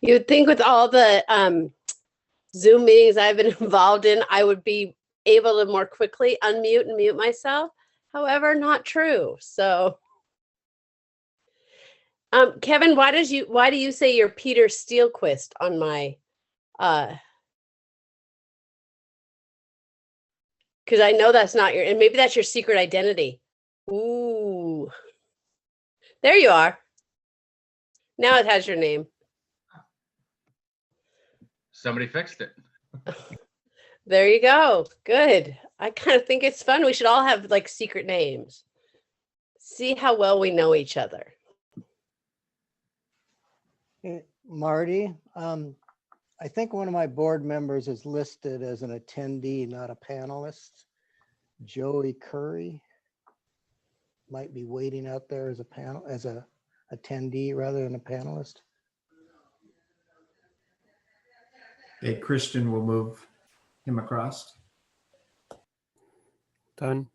You'd think with all the Zoom meetings I've been involved in, I would be able to more quickly unmute and mute myself. However, not true. So, Kevin, why do you say you're Peter Steelquist on my? Because I know that's not and maybe that's your secret identity. Ooh, there you are. Now it has your name. Somebody fixed it. There you go. Good. I kind of think it's fun. We should all have like secret names. See how well we know each other. Hey, Marty, I think one of my board members is listed as an attendee, not a panelist. Joey Curry might be waiting out there as a attendee rather than a panelist. Okay, Christian will move him across. Done.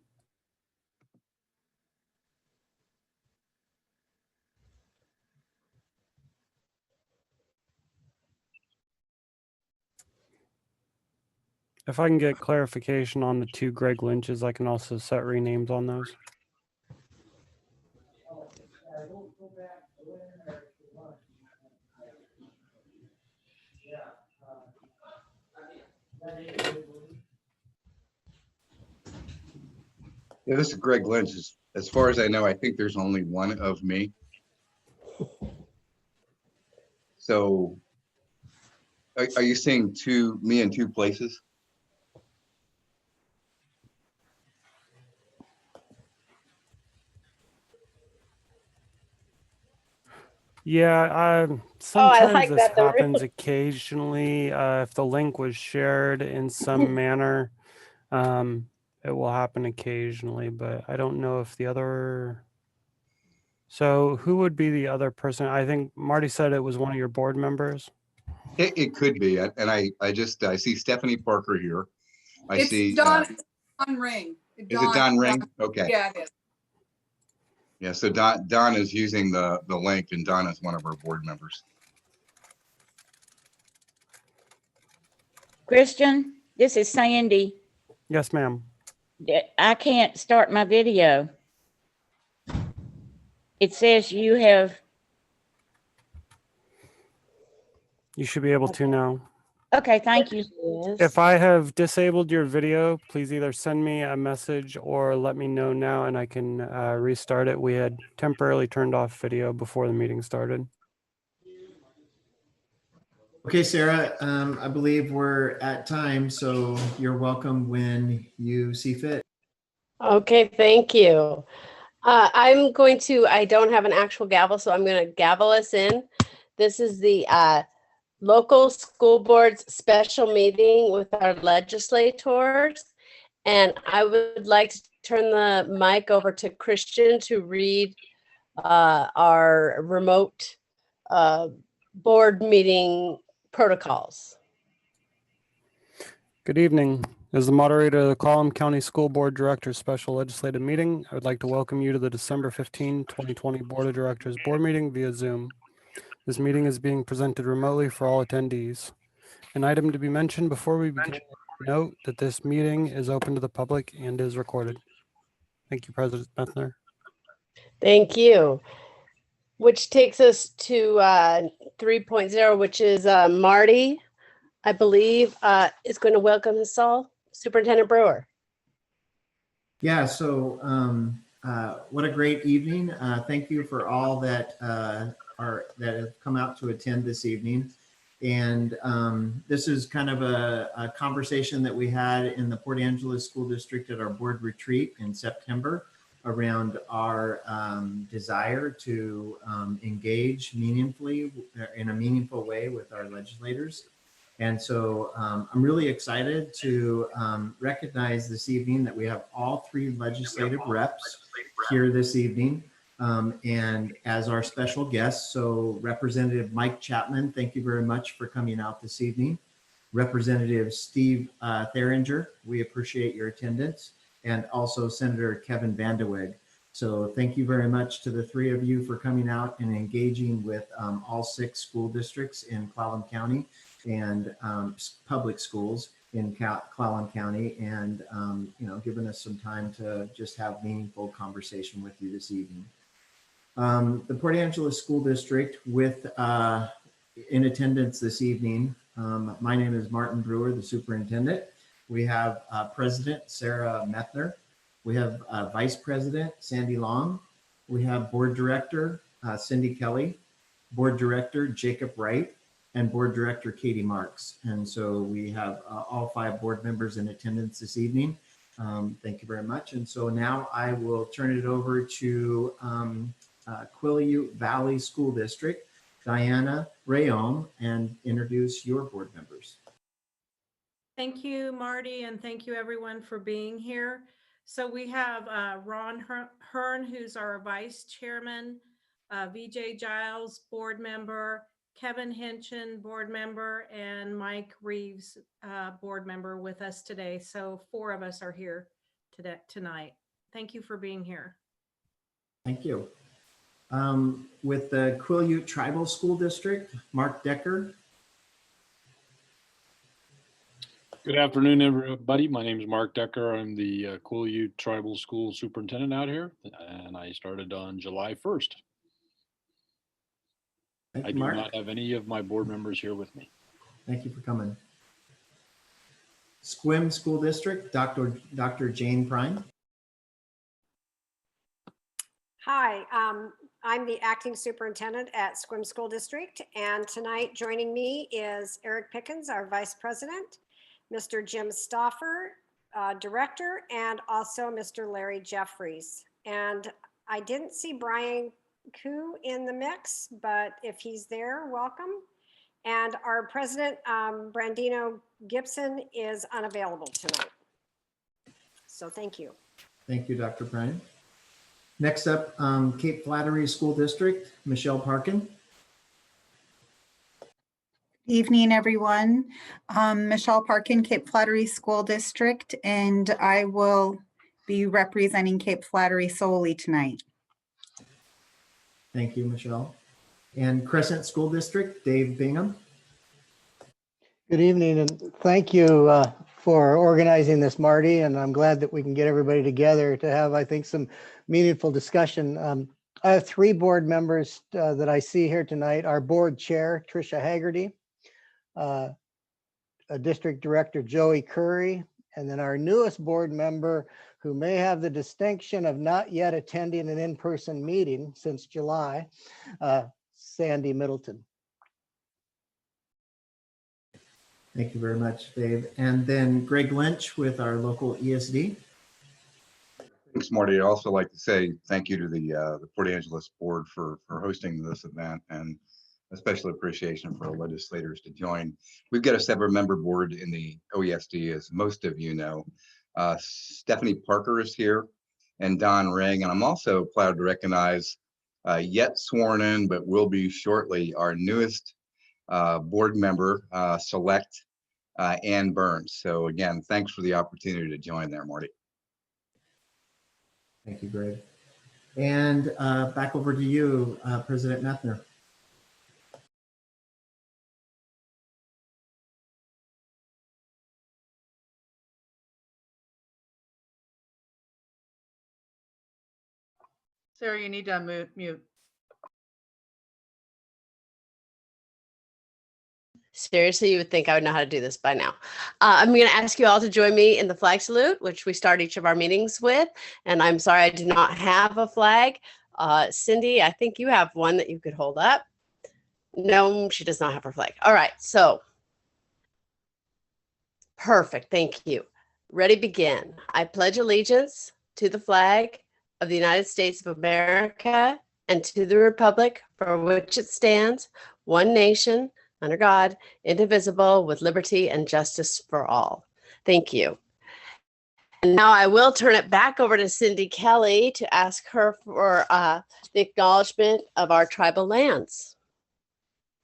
If I can get clarification on the 2 Greg Lynches, I can also set renames on those. Yeah, this is Greg Lynch. As far as I know, I think there's only one of me. So are you saying me in 2 places? Yeah, sometimes like this that, though, happens really. occasionally. If the link was shared in some manner, it will happen occasionally, but I don't know if the other. So who would be the other person? I think Marty said it was one of your board members. It could be. And I see Stephanie Parker here. I see. Don Ring. Is it Don Ring? Okay. Yeah, it is. Yeah, so Don is using the link, and Don is one of our board members. Christian, this is Sandy. Yes, ma'am. I can't start my video. It says you should be able to now. Okay, thank you. If I have disabled your video, please either send me a message or let me know now and I can restart it. We had temporarily turned off video before the meeting started. Okay, Sarah, I believe we're at time, so you're welcome when you see fit. Okay, thank you. I don't have an actual gavel, so I'm going to gavel us in. This is the local school board's special meeting with our legislators. And I would like to turn the mic over to Christian to read our remote board meeting protocols. Good evening. As the moderator of the Colum County School Board Directors Special Legislative Meeting, I would like to welcome you to the December 15, 2020 Board of Directors Board Meeting via Zoom. This meeting is being presented remotely for all attendees. An item to be mentioned before we begin, note that this meeting is open to the public and is recorded. Thank you, President Bethner. Thank you. Which takes us to 3.0, which is Marty, I believe, is going to welcome us all. Superintendent Brewer. Yeah, so what a great evening. Thank you for all that have come out to attend this evening. And this is kind of a conversation that we had in the Port Angeles School District at our board retreat in September around our desire to engage meaningfully in a meaningful way with our legislators. And so I'm really excited to recognize this evening that we have all 3 legislative reps here this evening and as our special guests. So Representative Mike Chapman, thank you very much for coming out this evening. Representative Steve Theringer, we appreciate your attendance. And also Senator Kevin Vandeweghe. So thank you very much to the three of you for coming out and engaging with all 6 school districts in Clallam County and public schools in Clallam County, and giving us some time to just have meaningful conversation with you this evening. The Port Angeles School District with in attendance this evening. My name is Martin Brewer, the superintendent. We have President Sarah Methner. We have Vice President Sandy Long. We have Board Director Cindy Kelly, Board Director Jacob Wright, and Board Director Katie Marks. And so we have all 5 board members in attendance this evening. Thank you very much. And so now I will turn it over to Quileute Valley School District, Diana Rayom, and introduce your board members. Thank you, Marty, and thank you everyone for being here. So we have Ron Hearn, who's our vice chairman, VJ Giles, board member, Kevin Hinchin, board member, and Mike Reeves, board member with us today. So 4 of us are here tonight. Thank you for being here. Thank you. With the Quileute Tribal School District, Mark Decker. Good afternoon, everybody. My name is Mark Decker. I'm the Quileute Tribal School Superintendent out here, and I started on July 1st. Thank I you, do Mark. not have any of my board members here with me. Thank you for coming. Sequim School District, Dr. Jane Prime. Hi, I'm the acting superintendent at Sequim School District, and tonight joining me is Eric Pickens, our vice president, Mr. Jim Stauffer, director, and also Mr. Larry Jeffries. And I didn't see Brian Koo in the mix, but if he's there, welcome. And our president, Brandino Gibson, is unavailable tonight. So thank you. Thank you, Dr. Prime. Next up, Cape Flattery School District, Michelle Parkin. Evening, everyone. Michelle Parkin, Cape Flattery School District, and I will be representing Cape Flattery solely tonight. Thank you, Michelle. And Crescent School District, Dave Bingham. Good evening, and thank you for organizing this, Marty. And I'm glad that we can get everybody together to have, I think, some meaningful discussion. I have 3 board members that I see here tonight. Our board chair, Tricia Haggerty, a district director, Joey Curry, and then our newest board member, who may have the distinction of not yet attending an in-person meeting since July, Sandy Middleton. Thank you very much, Dave. And then Greg Lynch with our local ESD. Thanks, Marty. I'd also like to say thank you to the Port Angeles board for hosting this event, and a special appreciation for our legislators to join. We've got a 7-member board in the OESD, as most of you know. Stephanie Parker is here, and Don Ring. And I'm also proud to recognize yet sworn in, but will be shortly, our newest board member, select Ann Burns. So again, thanks for the opportunity to join there, Marty. Thank you, Greg. And back over to you, President Methner. Sarah, you need to mute. Seriously, you would think I would know how to do this by now. I'm going to ask you all to join me in the flag salute, which we start each of our meetings with. And I'm sorry I do not have a flag. Cindy, I think you have one that you could hold up. No, she does not have her flag. All right, so perfect. Thank you. Ready, begin. I pledge allegiance to the flag of the United States of America and to the republic for which it stands, one nation, under God, indivisible, with liberty and justice for all. Thank you. And now I will turn it back over to Cindy Kelly to ask her for the acknowledgement of our tribal lands.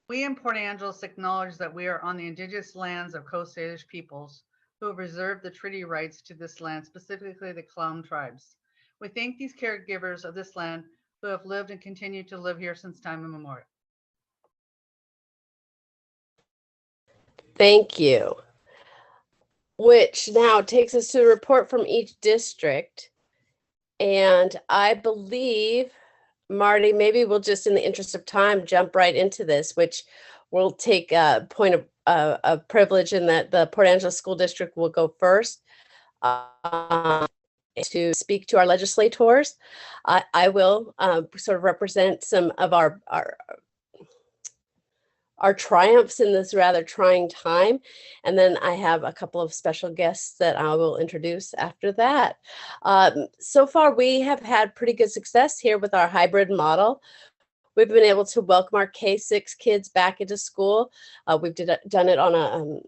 We in Port Angeles acknowledge that we are on the indigenous lands of Coast Salish peoples who have reserved the treaty rights to this land, specifically the Clallam tribes. We thank these caregivers of this land who have lived and continue to live here since time immemorial. Thank you. Which now takes us to a report from each district. And I believe, Marty, maybe we'll just, in the interest of time, jump right into this, which will take a point of privilege in that the Port Angeles School District will go first to speak to our legislators. I will sort of represent some of our triumphs in this rather trying time. And then I have a couple of special guests that I will introduce after that. So far, we have had pretty good success here with our hybrid model. We've been able to welcome our K-6 kids back into school. We've done it on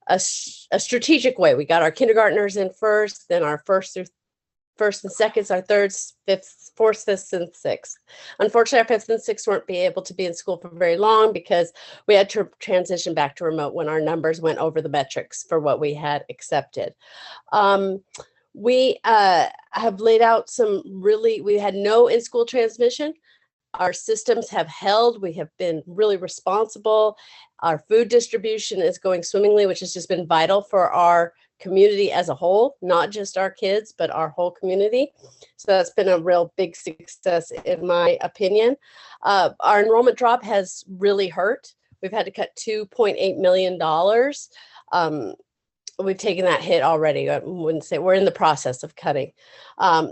a strategic way. We got our kindergartners in first, then our first and seconds, our thirds, fifths, fourths, fifths, and sixths. Unfortunately, our fifths and sixths weren't able to be in school for very long because we had to transition back to remote when our numbers went over the metrics for what we had accepted. We have laid out we had no in-school transmission. Our systems have held. We have been really responsible. Our food distribution is going swimmingly, which has just been vital for our community as a whole, not just our kids, but our whole community. So that's been a real big success, in my opinion. Our enrollment drop has really hurt. We've had to cut $2.8 million. We've taken that hit already. I wouldn't say we're in the process of cutting.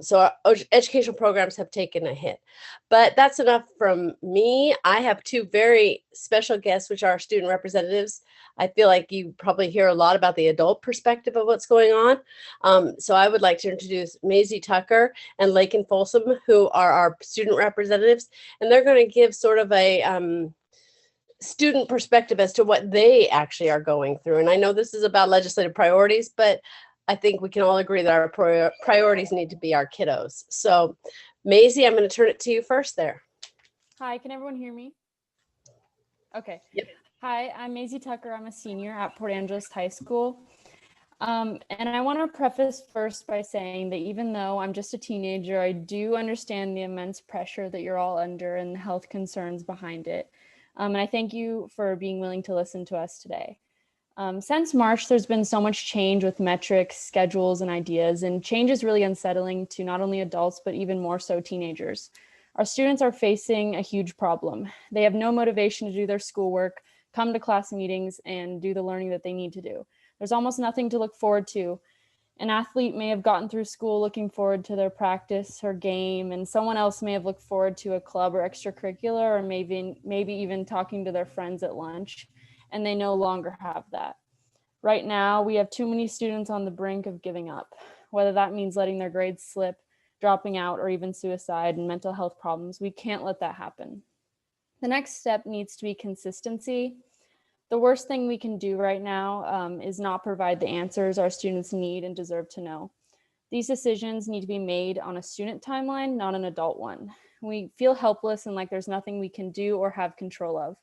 So our educational programs have taken a hit, but that's enough from me. I have two very special guests, which are our student representatives. I feel like you probably hear a lot about the adult perspective of what's going on. So I would like to introduce Maisie Tucker and Lakin Folsom, who are our student representatives, and they're going to give sort of a student perspective as to what they actually are going through. And I know this is about legislative priorities, but I think we can all agree that our priorities need to be our kiddos. So Maisie, I'm going to turn it to you first there. Hi, can everyone hear me? Okay. Yep. Hi, I'm Maisie Tucker. I'm a senior at Port Angeles High School. And I want to preface first by saying that even though I'm just a teenager, I do understand the immense pressure that you're all under and the health concerns behind it. And I thank you for being willing to listen to us today. Since March, there's been so much change with metrics, schedules, and ideas, and change is really unsettling to not only adults, but even more so teenagers. Our students are facing a huge problem. They have no motivation to do their schoolwork, come to class meetings, and do the learning that they need to do. There's almost nothing to look forward to. An athlete may have gotten through school looking forward to their practice or game, and someone else may have looked forward to a club or extracurricular, or maybe even talking to their friends at lunch, and they no longer have that. Right now, we have too many students on the brink of giving up, whether that means letting their grades slip, dropping out, or even suicide and mental health problems. We can't let that happen. The next step needs to be consistency. The worst thing we can do right now is not provide the answers our students need and deserve to know. These decisions need to be made on a student timeline, not an adult one. We feel helpless and like there's nothing we can do or have control of.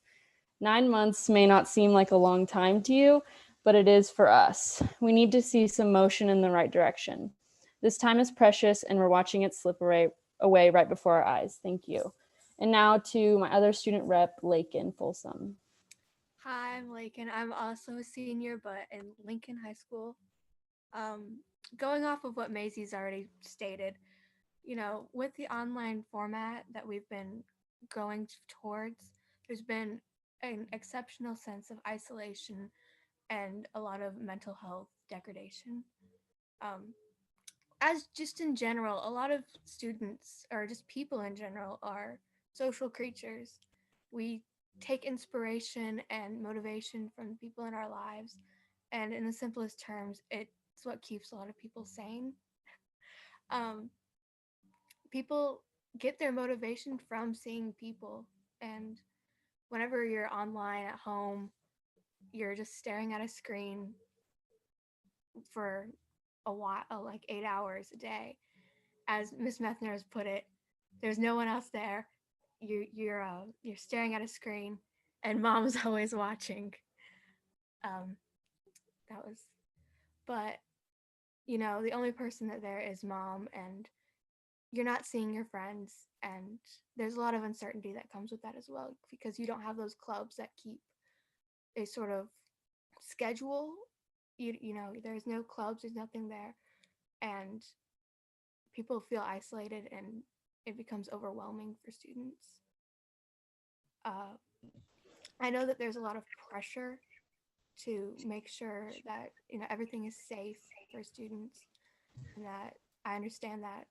9 months may not seem like a long time to you, but it is for us. We need to see some motion in the right direction. This time is precious and we're watching it slip away right before our eyes. Thank you. And now to my other student rep, Lakin Folsom. Hi, I'm Lakin. I'm also a senior, but in Lincoln High School. Going off of what Maisie's already stated, with the online format that we've been going towards, there's been an exceptional sense of isolation and a lot of mental health degradation. As just in general, a lot of students or just people in general are social creatures. We take inspiration and motivation from people in our lives. And in the simplest terms, it's what keeps a lot of people sane. People get their motivation from seeing people. And whenever you're online at home, you're just staring at a screen for a while, like 8 hours a day. As Miss Methner has put it, there's no one else there. You're staring at a screen, and mom's always watching. But you know, the only person that there is mom, and you're not seeing your friends, and there's a lot of uncertainty that comes with that as well, because you don't have those clubs that keep a sort of schedule. You know, there's no clubs, there's nothing there, and people feel isolated, and it becomes overwhelming for students. I know that there's a lot of pressure to make sure that, you know, everything is safe for students, and that I understand that.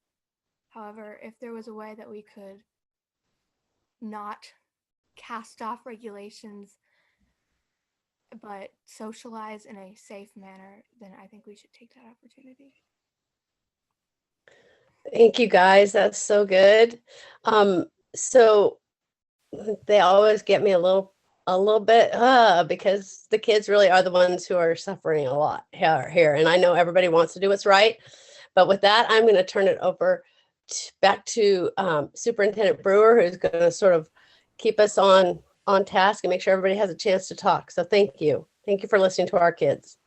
However, if there was a way that we could not cast off regulations but socialize in a safe manner, then I think we should take that opportunity. Thank you, guys. That's so good. So they always get me a little bit because the kids really are the ones who are suffering a lot here. And I know everybody wants to do what's right, but with that, I'm going to turn it over back to Superintendent Brewer, who's going to sort of keep us on task and make sure everybody has a chance to talk. So thank you. Thank you for listening to our kids.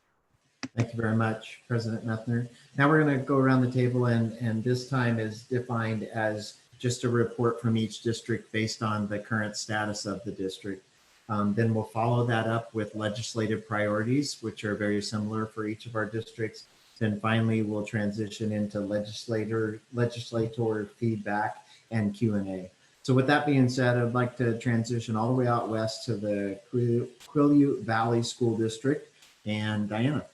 Thank you very much, President Methner. Now we're going to go around the table, and this time is defined as just a report from each district based on the current status of the district. Then we'll follow that up with legislative priorities, which are very similar for each of our districts. Then finally, we'll transition into legislator feedback and Q&A. So with that being said, I'd like to transition all the way out west to the Quileute Valley School District. And Diana.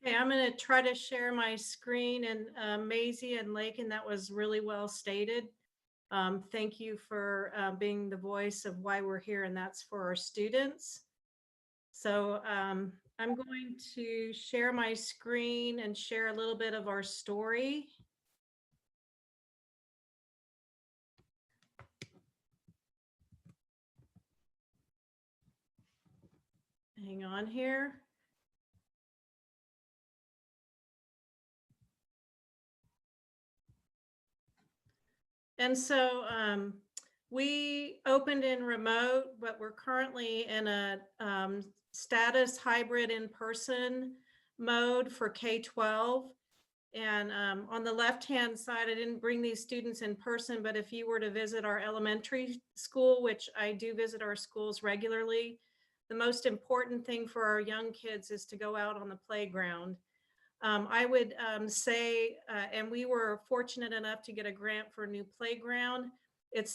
Okay, I'm going to try to share my screen, and Maisie and Lakin, that was really well stated. Thank you for being the voice of why we're here, and that's for our students. So I'm going to share my screen and share a little bit of our story. Hang on here. And so we opened in remote, but we're currently in a status hybrid in-person mode for K-12. And on the left-hand side, I didn't bring these students in person, but if you were to visit our elementary school, which I do visit our schools regularly, the most important thing for our young kids is to go out on the playground. I would say, and we were fortunate enough to get a grant for a new playground.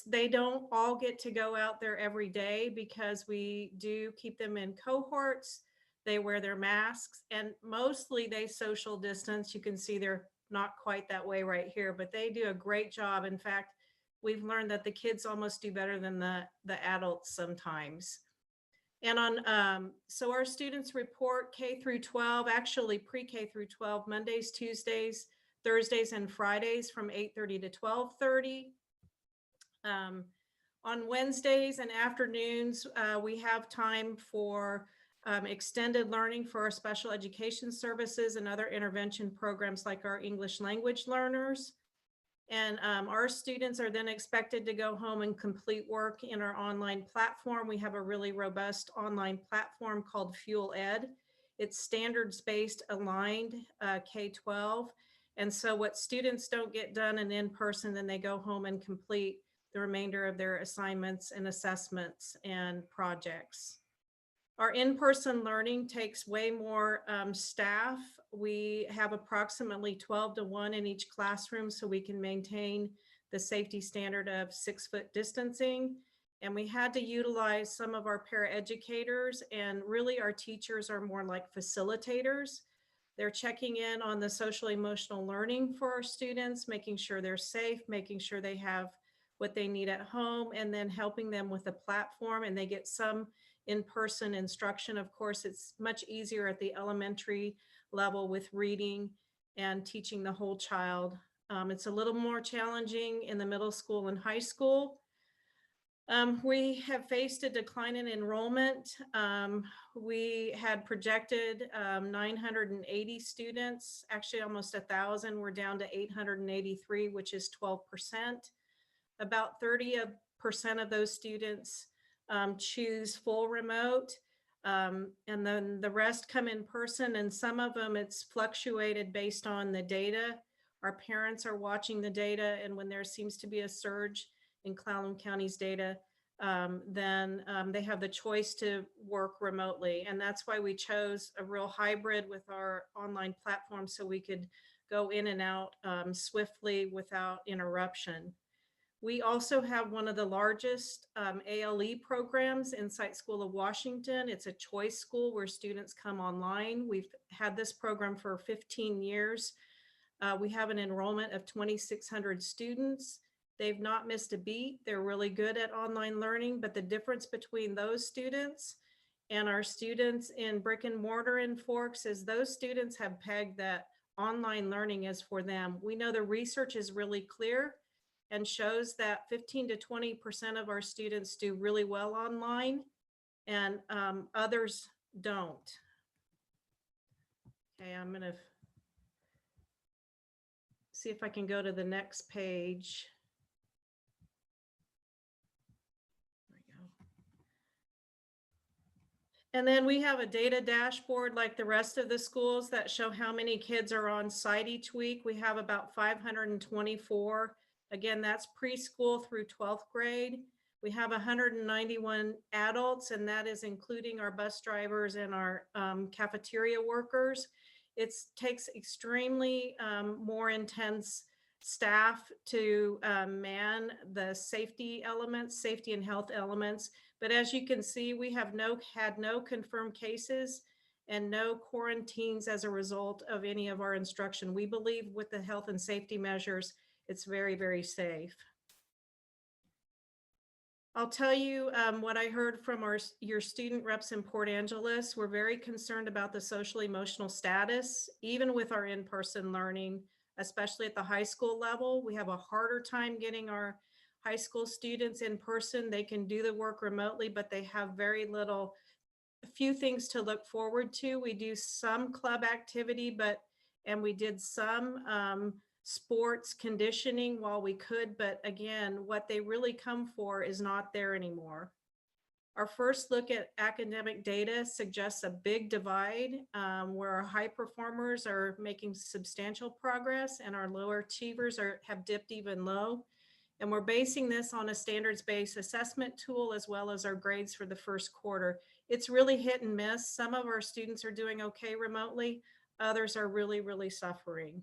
They don't all get to go out there every day because we do keep them in cohorts. They wear their masks, and mostly they social distance. You can see they're not quite that way right here, but they do a great job. In fact, we've learned that the kids almost do better than the adults sometimes. And so our students report K through 12, actually pre-K through 12, Mondays, Tuesdays, Thursdays, and Fridays from 8:30 to 12:30. On Wednesdays and afternoons, we have time for extended learning for our special education services and other intervention programs like our English language learners. And our students are then expected to go home and complete work in our online platform. We have a really robust online platform called Fuel Ed. It's standards-based aligned K-12. And so what students don't get done in person, then they go home and complete the remainder of their assignments and assessments and projects. Our in-person learning takes way more staff. We have approximately 12 to 1 in each classroom so we can maintain the safety standard of 6-foot distancing. And we had to utilize some of our paraeducators, and really our teachers are more like facilitators. They're checking in on the social emotional learning for our students, making sure they're safe, making sure they have what they need at home, and then helping them with the platform, and they get some in-person instruction. Of course, it's much easier at the elementary level with reading and teaching the whole child. It's a little more challenging in the middle school and high school. We have faced a decline in enrollment. We had projected 980 students, actually almost 1,000. We're down to 883, which is 12%. About 30% of those students choose full remote. And then the rest come in person, and some of them it's fluctuated based on the data. Our parents are watching the data, and when there seems to be a surge in Clallam County's data, then they have the choice to work remotely. And that's why we chose a real hybrid with our online platform, so we could go in and out swiftly without interruption. We also have one of the largest ALE programs inside School of Washington. It's a choice school where students come online. We've had this program for 15 years. We have an enrollment of 2,600 students. They've not missed a beat. They're really good at online learning, but the difference between those students and our students in brick and mortar in Forks is those students have pegged that online learning is for them. We know the research is really clear and shows that 15 to 20% of our students do really well online, and others don't. Okay, I'm gonna see if I can go to the next page. There we go. And then we have a data dashboard like the rest of the schools that show how many kids are on site each week. We have about 524. Again, that's preschool through 12th grade. We have 191 adults, and that is including our bus drivers and our cafeteria workers. It takes extremely more intense staff to man the safety elements, safety and health elements. But as you can see, we have had no confirmed cases and no quarantines as a result of any of our instruction. We believe with the health and safety measures, it's very, very safe. I'll tell you what I heard from your student reps in Port Angeles. We're very concerned about the social emotional status, even with our in-person learning, especially at the high school level. We have a harder time getting our high school students in person. They can do the work remotely, but they have very little, a few things to look forward to. We do some club activity, and we did some sports conditioning while we could, but again, what they really come for is not there anymore. Our first look at academic data suggests a big divide where our high performers are making substantial progress and our lower achievers have dipped even low. And we're basing this on a standards-based assessment tool as well as our grades for the first quarter. It's really hit and miss. Some of our students are doing okay remotely. Others are really, really suffering.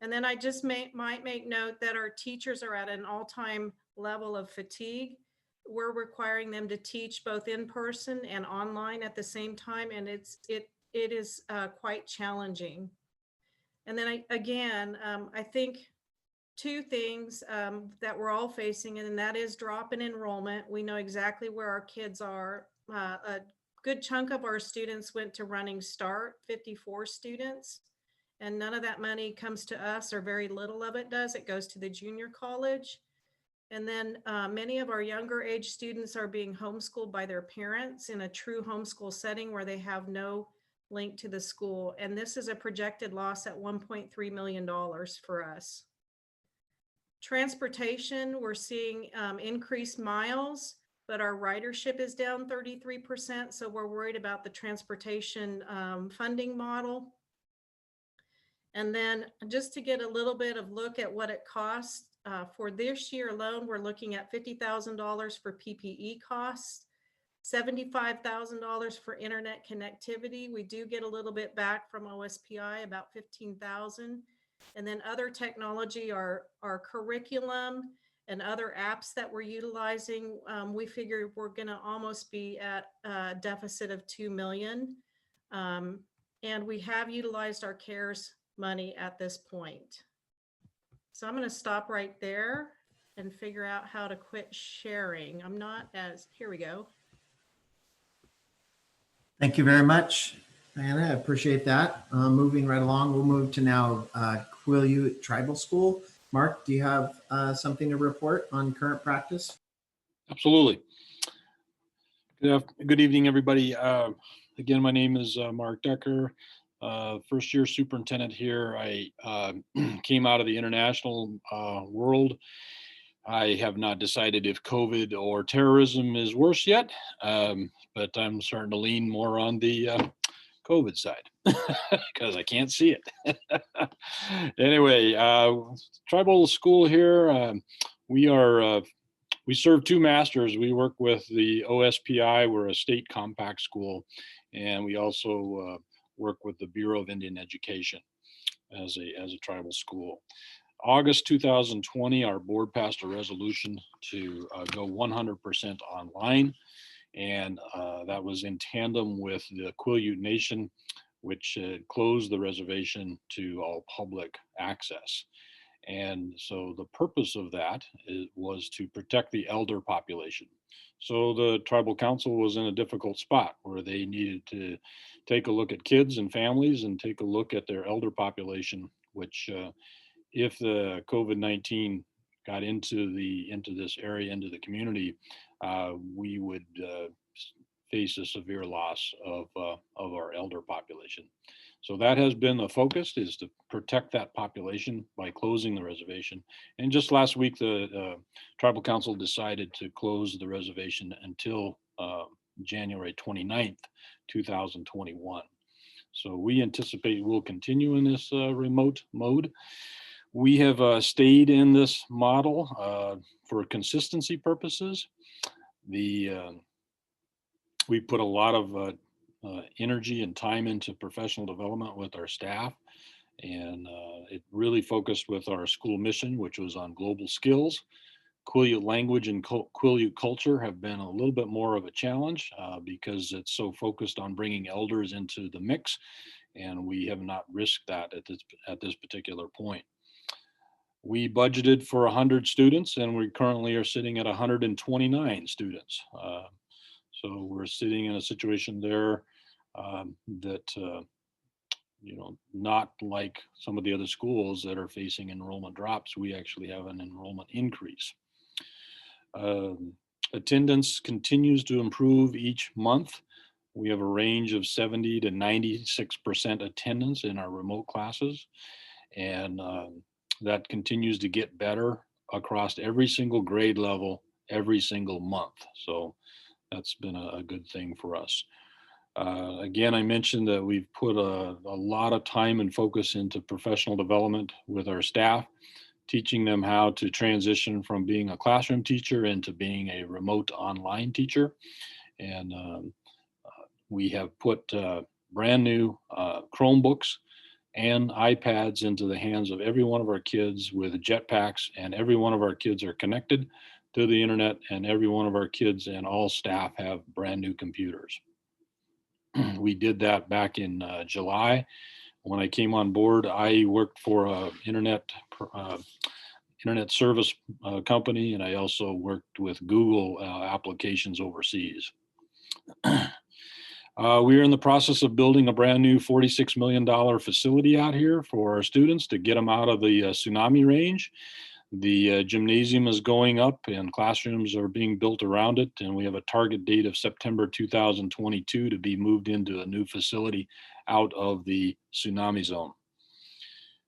And then I just might make note that our teachers are at an all-time level of fatigue. We're requiring them to teach both in person and online at the same time, and it is quite challenging. And then I think two things that we're all facing, and that is drop in enrollment. We know exactly where our kids are. A good chunk of our students went to Running Start, 54 students. And none of that money comes to us, or very little of it does. It goes to the junior college. And then many of our younger age students are being homeschooled by their parents in a true homeschool setting where they have no link to the school. And this is a projected loss at $1.3 million for us. Transportation, we're seeing increased miles, but our ridership is down 33%. So we're worried about the transportation funding model. And then just to get a little bit of look at what it costs for this year alone, we're looking at $50,000 for PPE costs, $75,000 for internet connectivity. We do get a little bit back from OSPI, about $15,000. And then other technology, our curriculum and other apps that we're utilizing, we figure we're gonna almost be at a deficit of $2 million. And we have utilized our CARES money at this point. So I'm going to stop right there and figure out how to quit sharing. Here we go. Thank you very much, Diana. I appreciate that. Moving right along, we'll move to now Quileute Tribal School. Mark, do you have something to report on current practice? Absolutely. Good evening, everybody. Again, my name is Mark Decker. First year superintendent here. I came out of the international world I have not decided if COVID or terrorism is worse yet, but I'm starting to lean more on the COVID side because I can't see it. Anyway, tribal school here. We serve two masters. We work with the OSPI. We're a state compact school, and we also work with the Bureau of Indian Education as a tribal school. August 2020, our board passed a resolution to go 100% online. And that was in tandem with the Quileute Nation, which closed the reservation to all public access. And so the purpose of that was to protect the elder population. So the tribal council was in a difficult spot where they needed to take a look at kids and families and take a look at their elder population, which if the COVID-19 got into this area, into the community, we would face a severe loss of our elder population. So that has been the focus, is to protect that population by closing the reservation. And just last week, the tribal council decided to close the reservation until January 29th, 2021. So we anticipate we'll continue in this remote mode. We have stayed in this model for consistency purposes. We put a lot of energy and time into professional development with our staff, and it really focused with our school mission, which was on global skills. Quileute language and Quileute culture have been a little bit more of a challenge because it's so focused on bringing elders into the mix, and we have not risked that at this particular point. We budgeted for 100 students, and we currently are sitting at 129 students. So we're sitting in a situation there that, not like some of the other schools that are facing enrollment drops, we actually have an enrollment increase. Attendance continues to improve each month. We have a range of 70 to 96% attendance in our remote classes. And that continues to get better across every single grade level, every single month. So that's been a good thing for us. Again, I mentioned that we've put a lot of time and focus into professional development with our staff, teaching them how to transition from being a classroom teacher into being a remote online teacher. And we have put brand new Chromebooks and iPads into the hands of every one of our kids with jetpacks, and every one of our kids are connected to the internet, and every one of our kids and all staff have brand new computers. We did that back in July. When I came on board, I worked for an internet service company, and I also worked with Google applications overseas. We are in the process of building a brand new $46 million facility out here for our students to get them out of the tsunami range. The gymnasium is going up and classrooms are being built around it. And we have a target date of September 2022 to be moved into a new facility out of the tsunami zone.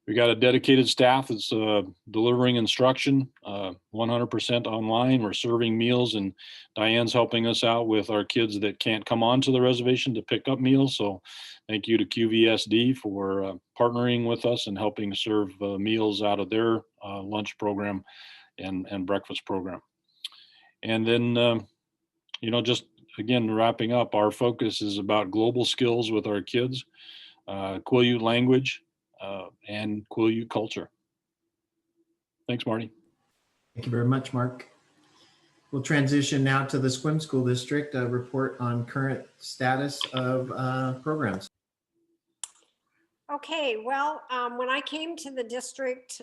We got a dedicated staff that's delivering instruction 100% online. We're serving meals, and Diane's helping us out with our kids that can't come onto the reservation to pick up meals. So thank you to QVSD for partnering with us and helping serve meals out of their lunch program and breakfast program. And then, just again, wrapping up, our focus is about global skills with our kids, Quileute language, and Quileute culture. Thanks, Marty. Thank you very much, Mark. We'll transition now to the Sequim School District, a report on current status of programs. Okay, well, when I came to the district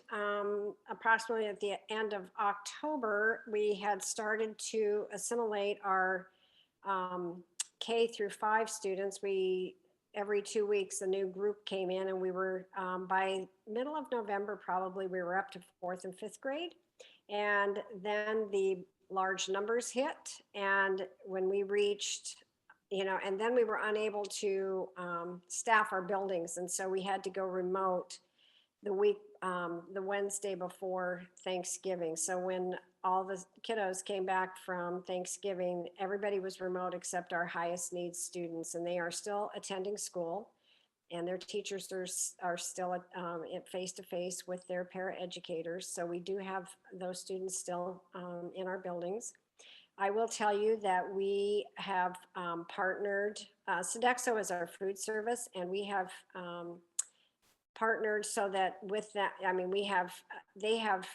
approximately at the end of October, we had started to assimilate our K through 5 students. Every 2 weeks, a new group came in, and we were, by middle of November, probably, we were up to 4th and 5th grade. And then the large numbers hit. And when we reached, and then we were unable to staff our buildings. And so we had to go remote the week, the Wednesday before Thanksgiving. So when all the kiddos came back from Thanksgiving, everybody was remote except our highest needs students, and they are still attending school. And their teachers are still at face-to-face with their paraeducators. So we do have those students still in our buildings. I will tell you that we have partnered, Sodexo is our food service, and we have partnered so that with that, I mean, they have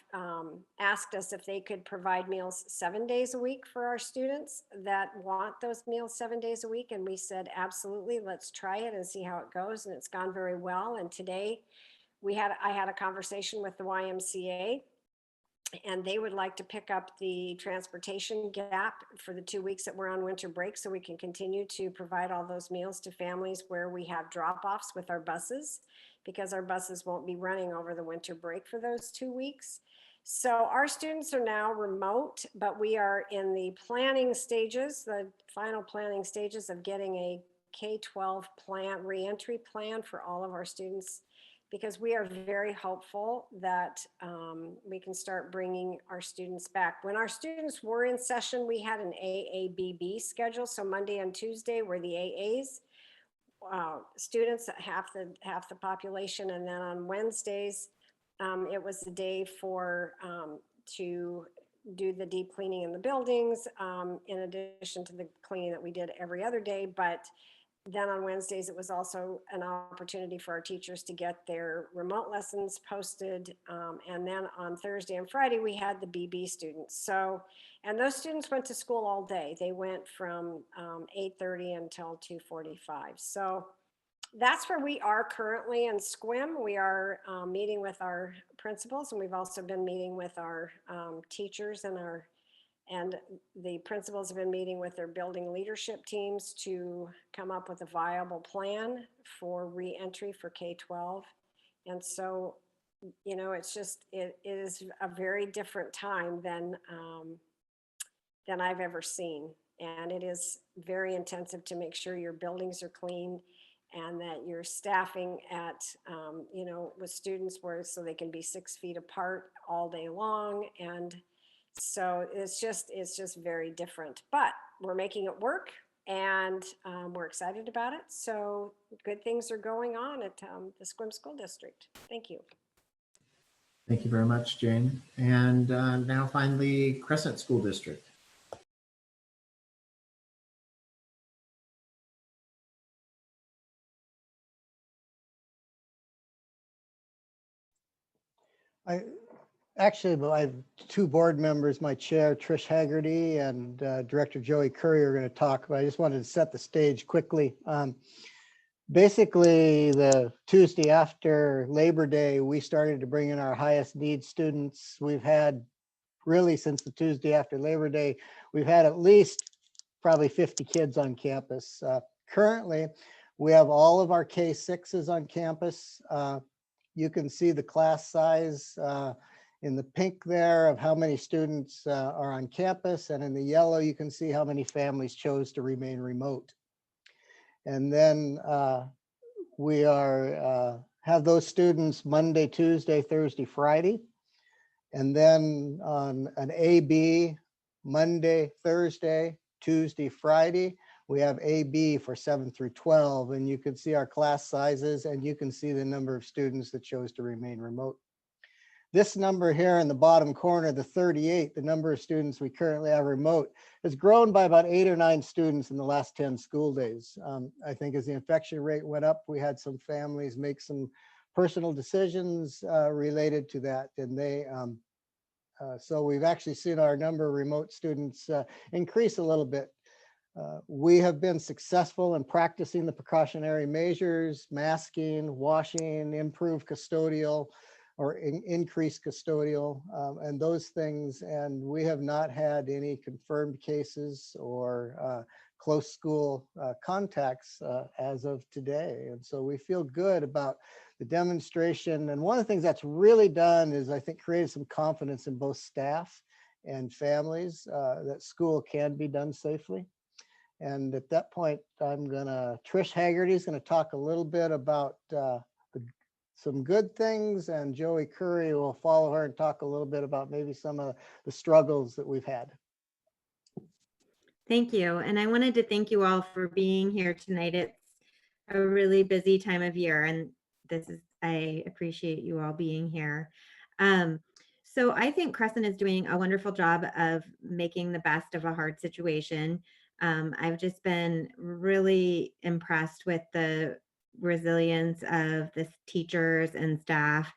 asked us if they could provide meals 7 days a week for our students that want those meals 7 days a week. And we said, absolutely, let's try it and see how it goes. And it's gone very well. And today I had a conversation with the YMCA, and they would like to pick up the transportation gap for the 2 weeks that we're on winter break, so we can continue to provide all those meals to families where we have drop-offs with our buses, because our buses won't be running over the winter break for those 2 weeks. So our students are now remote, but we are in the planning stages, the final planning stages of getting a K-12 plan, reentry plan for all of our students, because we are very hopeful that we can start bringing our students back. When our students were in session, we had an AABB schedule. So Monday and Tuesday were the AAs, students, half the population. And then on Wednesdays, it was the day for to do the deep cleaning in the buildings, in addition to the cleaning that we did every other day. But then on Wednesdays, it was also an opportunity for our teachers to get their remote lessons posted. And then on Thursday and Friday, we had the BB students. So, and those students went to school all day. They went from 8:30 until 2:45. So that's where we are currently in SQUIM. We are meeting with our principals, and we've also been meeting with our teachers and the principals have been meeting with their building leadership teams to come up with a viable plan for reentry for K-12. And so, you know, it's just, it is a very different time than I've ever seen. And it is very intensive to make sure your buildings are clean and that you're staffing at, you know, with students so they can be 6 feet apart all day long. And so it's just very different, but we're making it work, and we're excited about it. So good things are going on at the SQUIM School District. Thank you. Thank you very much, Jane. And now finally, Crescent School District. I have two board members, my chair, Trish Haggerty, and Director Joey Curry are going to talk, but I just wanted to set the stage quickly. Basically, the Tuesday after Labor Day, we started to bring in our highest need students. We've had really since the Tuesday after Labor Day, we've had at least probably 50 kids on campus. Currently, we have all of our K-6s on campus. You can see the class size in the pink there of how many students are on campus, and in the yellow, you can see how many families chose to remain remote. And then we have those students Monday, Tuesday, Thursday, Friday. And then on an AB, Monday, Thursday, Tuesday, Friday, we have AB for 7 through 12. And you can see our class sizes, and you can see the number of students that chose to remain remote. This number here in the bottom corner, the 38, the number of students we currently have remote, has grown by about 8 or 9 students in the last 10 school days. I think as the infection rate went up, we had some families make some personal decisions related to that. And so we've actually seen our number of remote students increase a little bit. We have been successful in practicing the precautionary measures, masking, washing, improved custodial, or increased custodial, and those things. And we have not had any confirmed cases or close school contacts as of today. And so we feel good about the demonstration. And one of the things that's really done is, I think, created some confidence in both staff and families that school can be done safely. And at that point, Trish Haggerty is going to talk a little bit about some good things, and Joey Curry will follow her and talk a little bit about maybe some of the struggles that we've had. Thank you. And I wanted to thank you all for being here tonight. It's a really busy time of year, and I appreciate you all being here. So I think Crescent is doing a wonderful job of making the best of a hard situation. I've just been really impressed with the resilience of the teachers and staff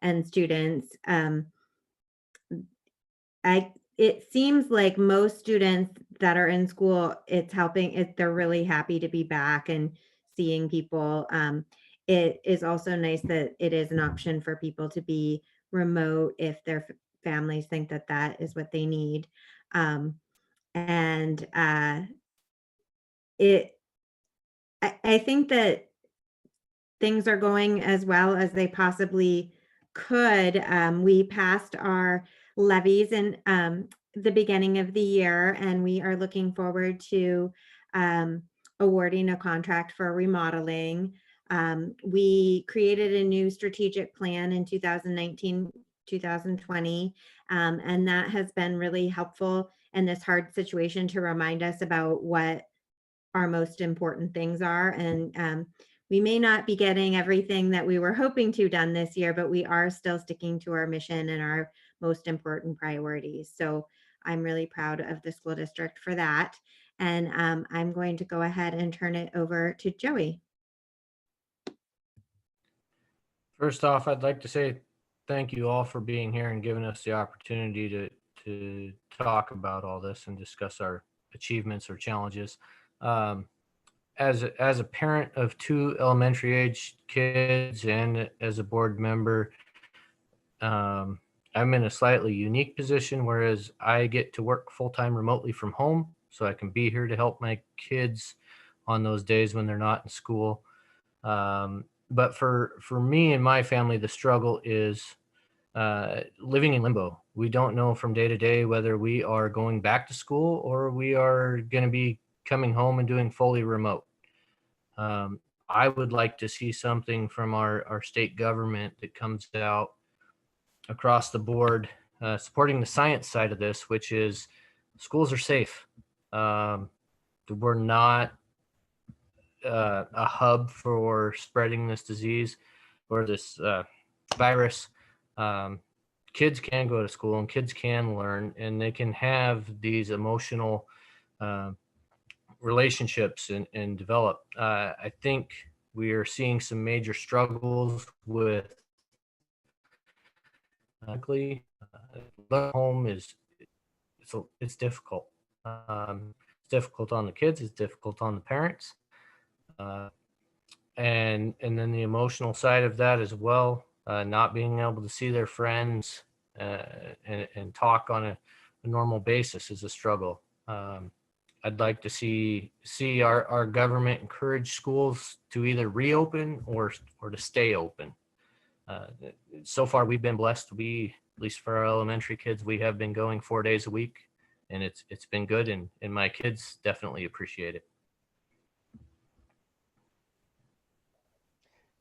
and students. It seems like most students that are in school, it's helping. They're really happy to be back and seeing people. It is also nice that it is an option for people to be remote if their families think that that is what they need. And I think that things are going as well as they possibly could. We passed our levies in the beginning of the year, and we are looking forward to awarding a contract for remodeling. We created a new strategic plan in 2019, 2020, and that has been really helpful in this hard situation to remind us about what our most important things are. And we may not be getting everything that we were hoping to done this year, but we are still sticking to our mission and our most important priorities. So I'm really proud of the school district for that. And I'm going to go ahead and turn it over to Joey. First off, I'd like to say thank you all for being here and giving us the opportunity to talk about all this and discuss our achievements or challenges. As a parent of 2 elementary age kids and as a board member, I'm in a slightly unique position, whereas I get to work full-time remotely from home, so I can be here to help my kids on those days when they're not in school. But for me and my family, the struggle is living in limbo. We don't know from day to day whether we are going back to school or we are going to be coming home and doing fully remote. I would like to see something from our state government that comes out across the board, supporting the science side of this, which is schools are safe. We're not a hub for spreading this disease or this virus. Kids can go to school and kids can learn, and they can have these emotional relationships and develop. I think we are seeing some major struggles with home it's difficult. It's difficult on the kids, it's difficult on the parents. And then the emotional side of that as well, not being able to see their friends and talk on a normal basis is a struggle. I'd like to see our government encourage schools to either reopen or to stay open. So far, we've been blessed. At least for our elementary kids, we have been going 4 days a week, and it's been good, and my kids definitely appreciate it.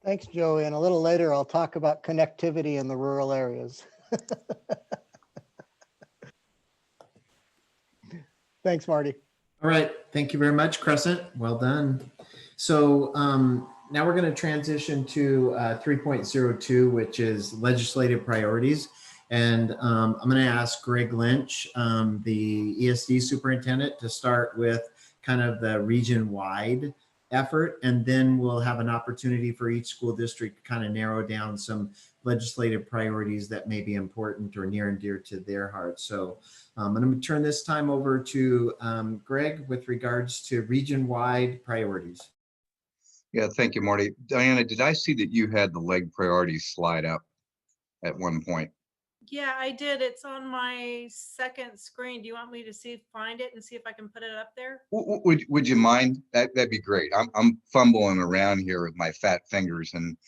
Thanks, Joey. And a little later, I'll talk about connectivity in the rural areas. Thanks, Marty. All right. Thank you very much, Crescent. Well done. So now we're going to transition to 3.02, which is legislative priorities. And I'm going to ask Greg Lynch, the ESD superintendent, to start with kind of the region-wide effort, and then we'll have an opportunity for each school district to kind of narrow down some legislative priorities that may be important or near and dear to their hearts. So I'm going to turn this time over to Greg with regards to region-wide priorities. Yeah, thank you, Marty. Diana, did I see that you had the leg priorities slide up at one point? Yeah, I did. It's on my second screen. Do you want me to find it and see if I can put it up there? Would you mind? That'd be great. I'm fumbling around here with my fat fingers, and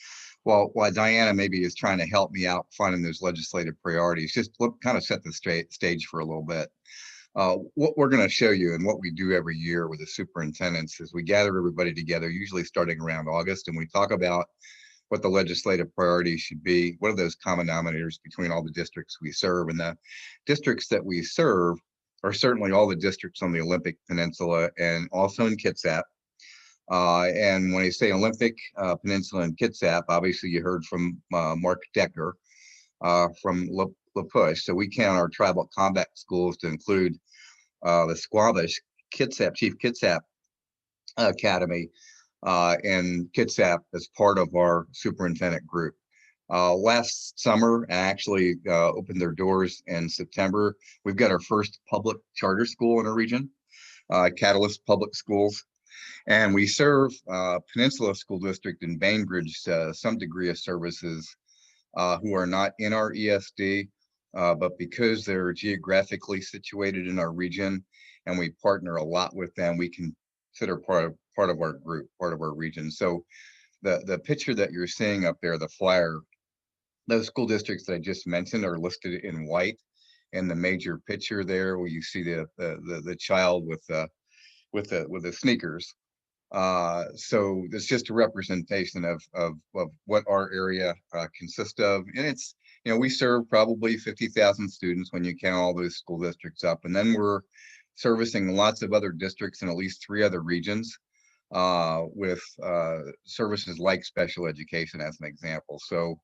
while Diana maybe is trying to help me out finding those legislative priorities, just kind of set the stage for a little bit. What we're going to show you and what we do every year with the superintendents is we gather everybody together, usually starting around August, and we talk about what the legislative priorities should be. What are those common denominators between all the districts we serve? And the districts that we serve are certainly all the districts on the Olympic Peninsula and also in Kitsap. And when I say Olympic Peninsula and Kitsap, obviously you heard from Mark Decker from La Push. So we count our tribal combat schools to include the Squamish Kitsap, Chief Kitsap Academy and Kitsap as part of our superintendent group. Last summer, actually opened their doors in September. We've got our first public charter school in our region, Catalyst Public Schools. And we serve Peninsula School District and Bainbridge some degree of services who are not in our ESD, but because they're geographically situated in our region and we partner a lot with them, we consider part of our group, part of our region. So the picture that you're seeing up there, the flyer, those school districts that I just mentioned are listed in white in the major picture there, where you see the child with the sneakers. So it's just a representation of what our area consists of. And it's, we serve probably 50,000 students when you count all those school districts up. And then we're servicing lots of other districts in at least 3 other regions with services like special education as an example. So,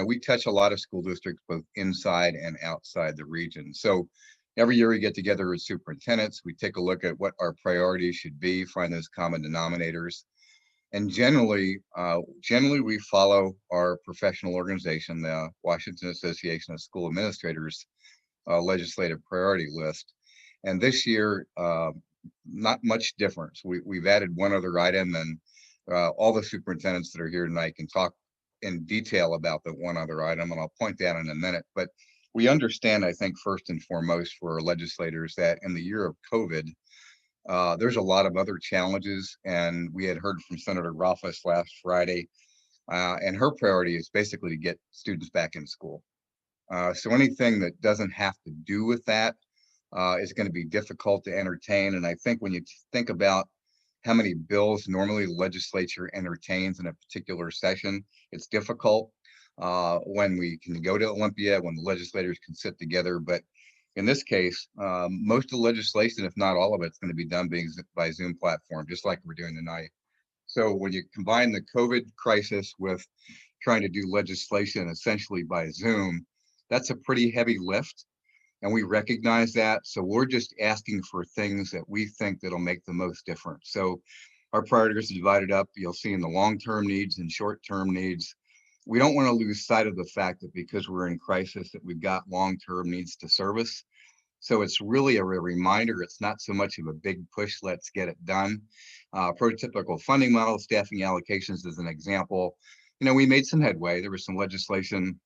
we touch a lot of school districts both inside and outside the region. So every year we get together as superintendents, we take a look at what our priorities should be, find those common denominators. And generally we follow our professional organization, the Washington Association of School Administrators legislative priority list. And this year, not much difference. We've added one other item, and all the superintendents that are here tonight can talk in detail about the one other item, and I'll point that in a minute. But we understand, I think, first and foremost for our legislators that in the year of COVID, there's a lot of other challenges. And we had heard from Senator Rothfuss last Friday, and her priority is basically to get students back in school. So anything that doesn't have to do with that is going to be difficult to entertain. And I think when you think about how many bills normally the legislature entertains in a particular session, it's difficult when we can go to Olympia, when the legislators can sit together. But in this case, most of the legislation, if not all of it, is going to be done by Zoom platform, just like we're doing tonight. So when you combine the COVID crisis with trying to do legislation essentially by Zoom, that's a pretty heavy lift. And we recognize that. So we're just asking for things that we think that'll make the most difference. So our priorities are divided up. You'll see in the long-term needs and short-term needs. We don't want to lose sight of the fact that because we're in crisis that we've got long-term needs to service. So it's really a reminder. It's not so much of a big push, let's get it done. Prototypical funding model, staffing allocations as an example. We made some headway. There was some legislation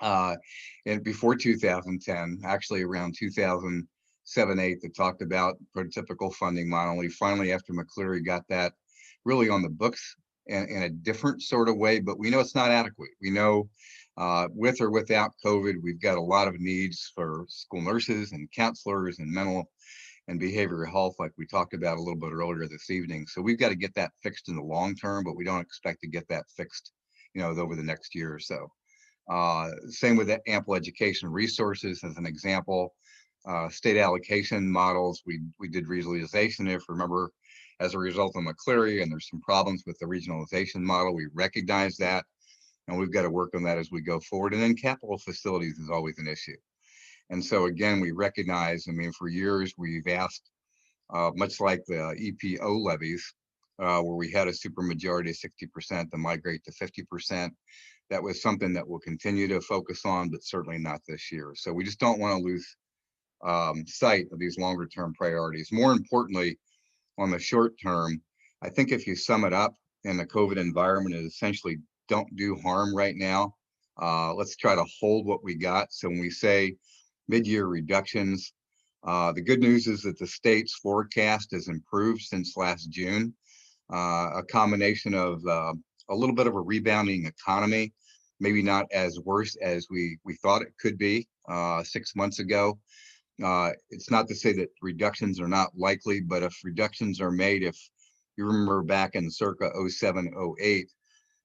and before 2010, actually around 2007-8, that talked about prototypical funding model. We finally, after McCleary, got that really on the books in a different sort of way, but we know it's not adequate. We know with or without COVID, we've got a lot of needs for school nurses and counselors and mental and behavioral health, like we talked about a little bit earlier this evening. So we've got to get that fixed in the long term, but we don't expect to get that fixed, over the next year or so. Same with the ample education resources as an example. State allocation models, we did regionalization, if you remember, as a result of McCleary, and there's some problems with the regionalization model. We recognize that, and we've got to work on that as we go forward. And then capital facilities is always an issue. And so again, we recognize, for years we've asked, much like the EPO levies, where we had a supermajority of 60% to migrate to 50%. That was something that we'll continue to focus on, but certainly not this year. So we just don't want to lose sight of these longer term priorities. More importantly, on the short term, I think if you sum it up in the COVID environment, is essentially don't do harm right now. Let's try to hold what we got. So when we say mid-year reductions, the good news is that the state's forecast has improved since last June. A combination of a little bit of a rebounding economy, maybe not as worse as we thought it could be 6 months ago. It's not to say that reductions are not likely, but if reductions are made, if you remember back in circa 07, 08,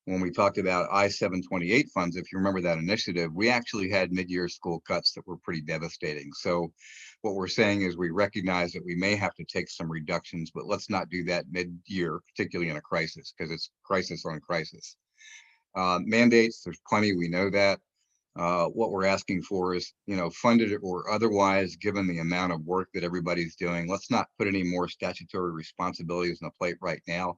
when we talked about I-728 funds, if you remember that initiative, we actually had mid-year school cuts that were pretty devastating. So what we're saying is we recognize that we may have to take some reductions, but let's not do that mid-year, particularly in a crisis, because it's crisis on crisis. Mandates, there's plenty, we know that. What we're asking for is, funded or otherwise, given the amount of work that everybody's doing, let's not put any more statutory responsibilities on the plate right now,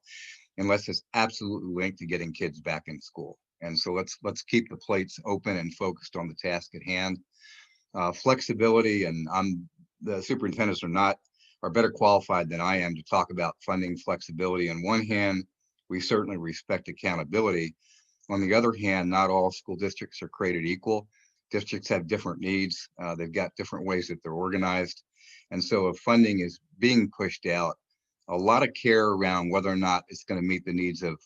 unless it's absolutely linked to getting kids back in school. And so let's keep the plates open and focused on the task at hand. Flexibility, and the superintendents are better qualified than I am to talk about funding flexibility. On one hand, we certainly respect accountability. On the other hand, not all school districts are created equal. Districts have different needs. They've got different ways that they're organized. And so if funding is being pushed out, a lot of care around whether or not it's going to meet the needs of,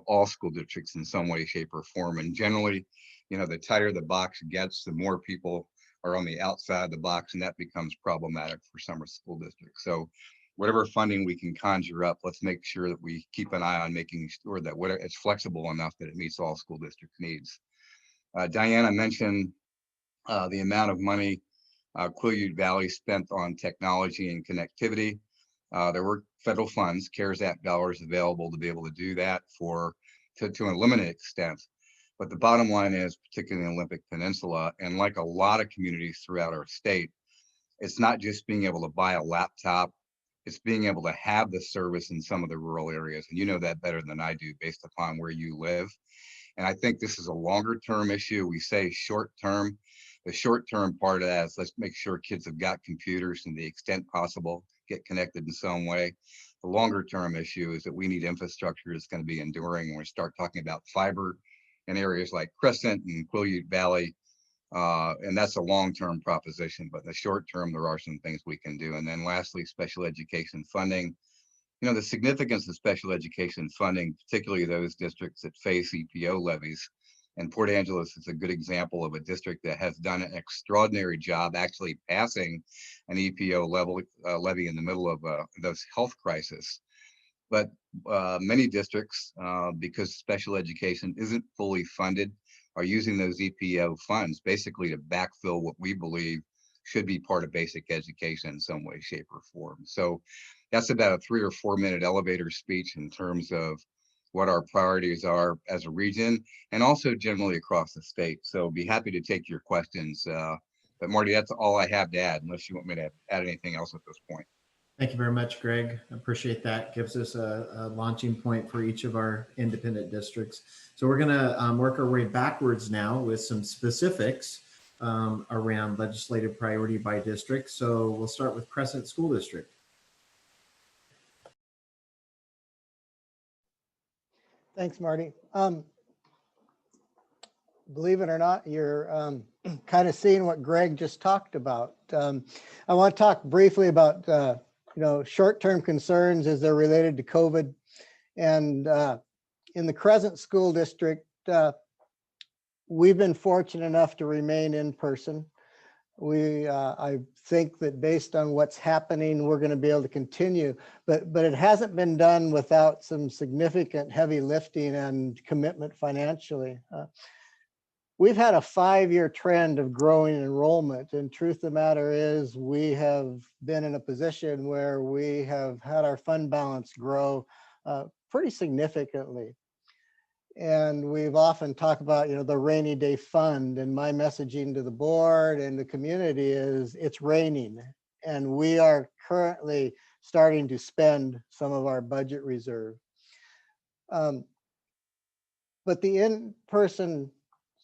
all school districts in some way, shape, or form. And generally, the tighter the box gets, the more people are on the outside of the box, and that becomes problematic for some school districts. So whatever funding we can conjure up, let's make sure that we keep an eye on making sure that it's flexible enough that it meets all school district needs. Diana mentioned the amount of money Quileute Valley spent on technology and connectivity. There were federal funds, CARES Act dollars available to be able to do that to a limited extent. But the bottom line is, particularly in the Olympic Peninsula, and like a lot of communities throughout our state, it's not just being able to buy a laptop, it's being able to have the service in some of the rural areas. And you know that better than I do based upon where you live. And I think this is a longer term issue. We say short term. The short term part of that is let's make sure kids have got computers and the extent possible, get connected in some way. The longer term issue is that we need infrastructure that's going to be enduring. When we start talking about fiber in areas like Crescent and Quileute Valley, and that's a long-term proposition, but in the short term, there are some things we can do. And then lastly, special education funding. The significance of special education funding, particularly those districts that face EPO levies. And Port Angeles is a good example of a district that has done an extraordinary job actually passing an EPO levy in the middle of those health crisis. But many districts, because special education isn't fully funded, are using those EPO funds basically to backfill what we believe should be part of basic education in some way, shape, or form. So that's about a 3 or 4 minute elevator speech in terms of what our priorities are as a region and also generally across the state. So be happy to take your questions. But Marty, that's all I have to add, unless you want me to add anything else at this point. Thank you very much, Greg. I appreciate that. Gives us a launching point for each of our independent districts. So we're going to work our way backwards now with some specifics around legislative priority by district. So we'll start with Crescent School District. Thanks, Marty. Believe it or not, you're kind of seeing what Greg just talked about. I want to talk briefly about short-term concerns as they're related to COVID. And in the Crescent School District, we've been fortunate enough to remain in person. I think that based on what's happening, we're going to be able to continue, but it hasn't been done without some significant heavy lifting and commitment financially. We've had a 5-year trend of growing enrollment, and truth of the matter is we have been in a position where we have had our fund balance grow pretty significantly. And we've often talked about, the rainy day fund, and my messaging to the board and the community is it's raining. And we are currently starting to spend some of our budget reserve. But the in-person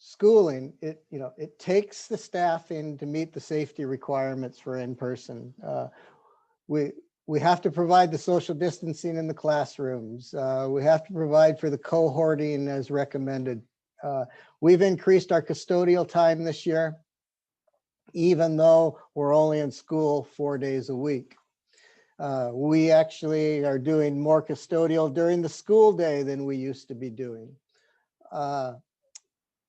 schooling, it takes the staffing to meet the safety requirements for in-person. We have to provide the social distancing in the classrooms. We have to provide for the cohorting as recommended. We've increased our custodial time this year, even though we're only in school 4 days a week. We actually are doing more custodial during the school day than we used to be doing.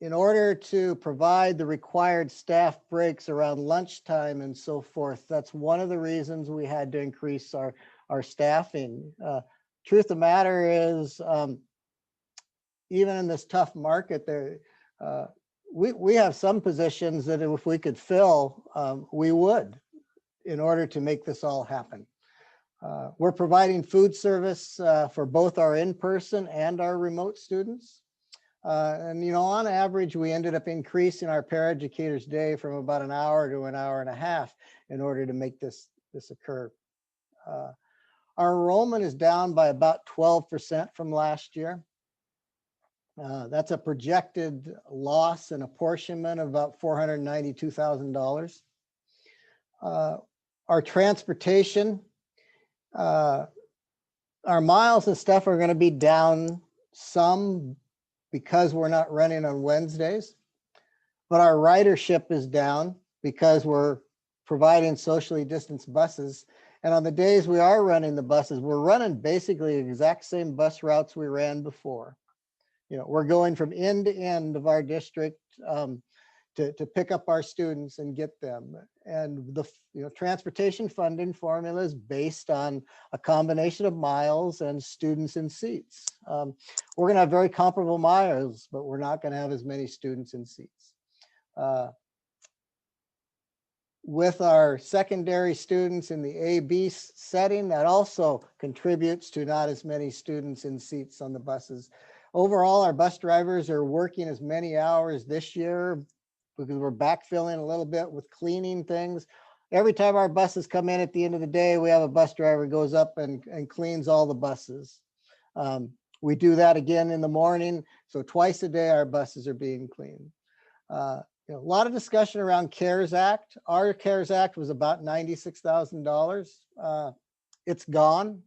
In order to provide the required staff breaks around lunchtime and so forth, that's one of the reasons we had to increase our staffing. Truth of the matter is, even in this tough market, there, we have some positions that if we could fill, we would, in order to make this all happen. We're providing food service for both our in-person and our remote students. And, you know, on average, we ended up increasing our paraeducators day from about an hour to an hour and a half in order to make this occur. Our enrollment is down by about 12% from last year. That's a projected loss and apportionment of about $492,000. Our transportation, our miles and stuff are going to be down some because we're not running on Wednesdays, but our ridership is down because we're providing socially distanced buses. And on the days we are running the buses, we're running basically the exact same bus routes we ran before. You know, we're going from end to end of our district to pick up our students and get them. And the transportation funding formula is based on a combination of miles and students in seats. We're going to have very comparable miles, but we're not going to have as many students in seats. With our secondary students in the A-B setting, that also contributes to not as many students in seats on the buses. Overall, our bus drivers are working as many hours this year because we're backfilling a little bit with cleaning things. Every time our buses come in at the end of the day, we have a bus driver who goes up and cleans all the buses. We do that again in the morning. So twice a day, our buses are being cleaned. A lot of discussion around CARES Act. Our CARES Act was about $96,000. It's gone.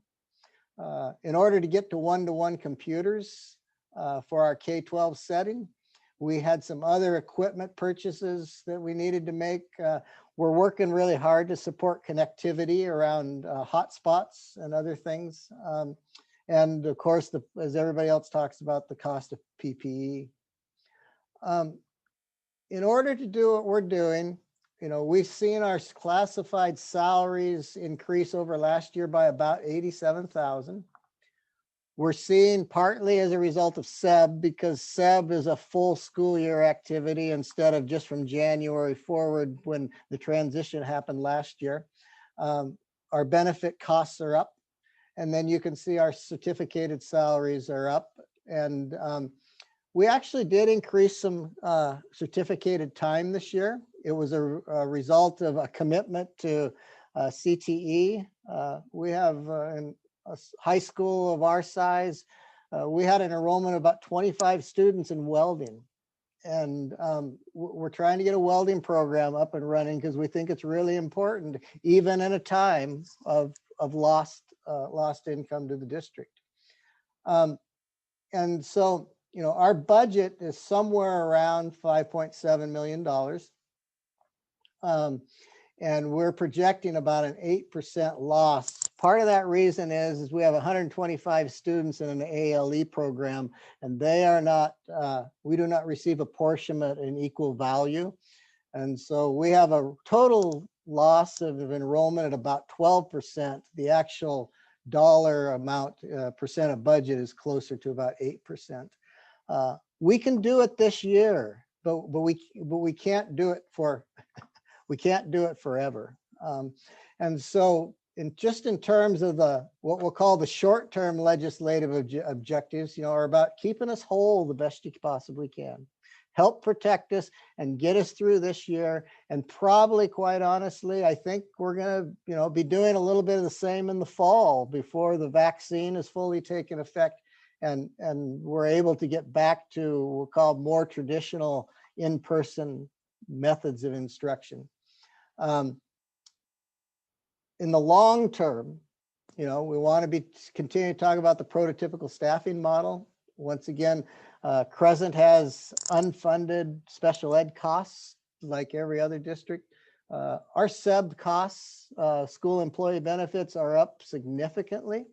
In order to get to one-to-one computers for our K-12 setting, we had some other equipment purchases that we needed to make. We're working really hard to support connectivity around hotspots and other things. And of course, as everybody else talks about, the cost of PPE. In order to do what we're doing, we've seen our classified salaries increase over last year by about 87,000. We're seeing partly as a result of SEB, because SEB is a full school year activity instead of just from January forward when the transition happened last year. Our benefit costs are up, and then you can see our certificated salaries are up. And we actually did increase some certificated time this year. It was a result of a commitment to CTE. We have in a high school of our size, we had an enrollment of about 25 students in welding. And we're trying to get a welding program up and running because we think it's really important, even in a time of lost income to the district. And so, our budget is somewhere around $5.7 million. And we're projecting about an 8% loss. Part of that reason is we have 125 students in an ALE program, and they are not, we do not receive apportionment in equal value. And so we have a total loss of enrollment at about 12%. The actual dollar amount, percent of budget is closer to about 8%. We can do it this year, but we can't do it we can't do it forever. And so in terms of what we'll call the short-term legislative objectives, are about keeping us whole the best you possibly can, help protect us and get us through this year. And probably, quite honestly, I think we're going to, be doing a little bit of the same in the fall before the vaccine is fully taken effect. And we're able to get back to what we'll call more traditional in-person methods of instruction. In the long term, we want to continue to talk about the prototypical staffing model. Once again, Crescent has unfunded special ed costs like every other district. Our SEB costs, school employee benefits, are up significantly.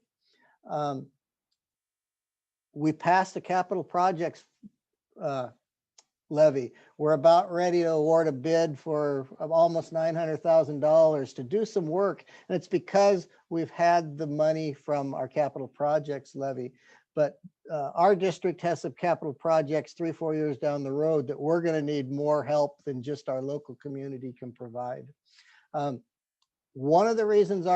We passed a capital projects levy. We're about ready to award a bid for almost $900,000 to do some work. And it's because we've had the money from our capital projects levy. But our district has some capital projects 3-4 years down the road that we're going to need more help than just our local community can provide. One of the reasons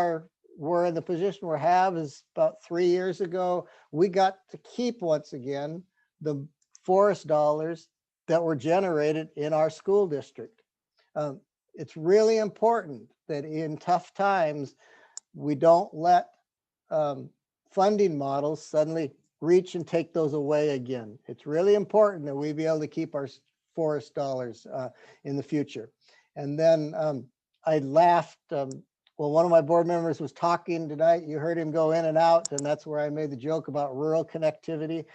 we're in the position we have is about 3 years ago, we got to keep once again the forest dollars that were generated in our school district. It's really important that in tough times, we don't let funding models suddenly reach and take those away again. It's really important that we be able to keep our forest dollars in the future. And then I laughed. Well, one of my board members was talking tonight. You heard him go in and out, and that's where I made the joke about rural connectivity.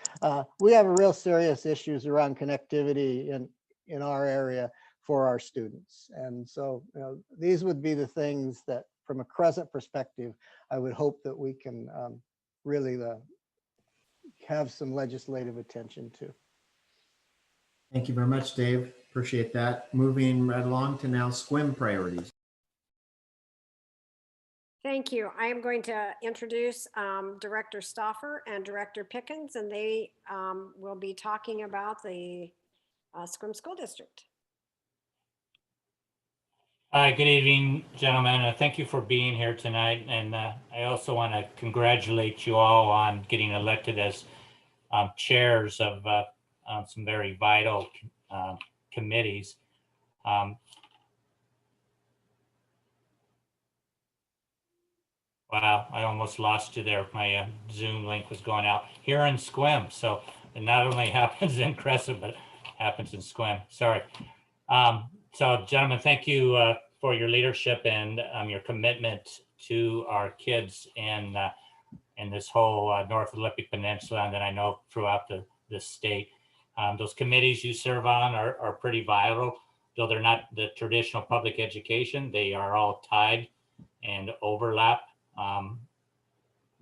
We have real serious issues around connectivity in our area for our students. And so, you know, these would be the things that, from a Crescent perspective, I would hope that we can really have some legislative attention to. Thank you very much, Dave. Appreciate that. Moving right along to now SQUIM priorities. Thank you. I am going to introduce Director Stauffer and Director Pickens, and they will be talking about the SQUIM School District. Hi, good evening, gentlemen. Thank you for being here tonight. And I also want to congratulate you all on getting elected as chairs of some very vital committees. Wow, I almost lost you there. My Zoom link was going out. Here in SQUIM, so it not only happens in Crescent, but happens in SQUIM. Sorry. So, gentlemen, thank you for your leadership and your commitment to our kids in this whole North Olympic Peninsula, and then I know throughout the state. Those committees you serve on are pretty vital, though they're not the traditional public education. They are all tied and overlap.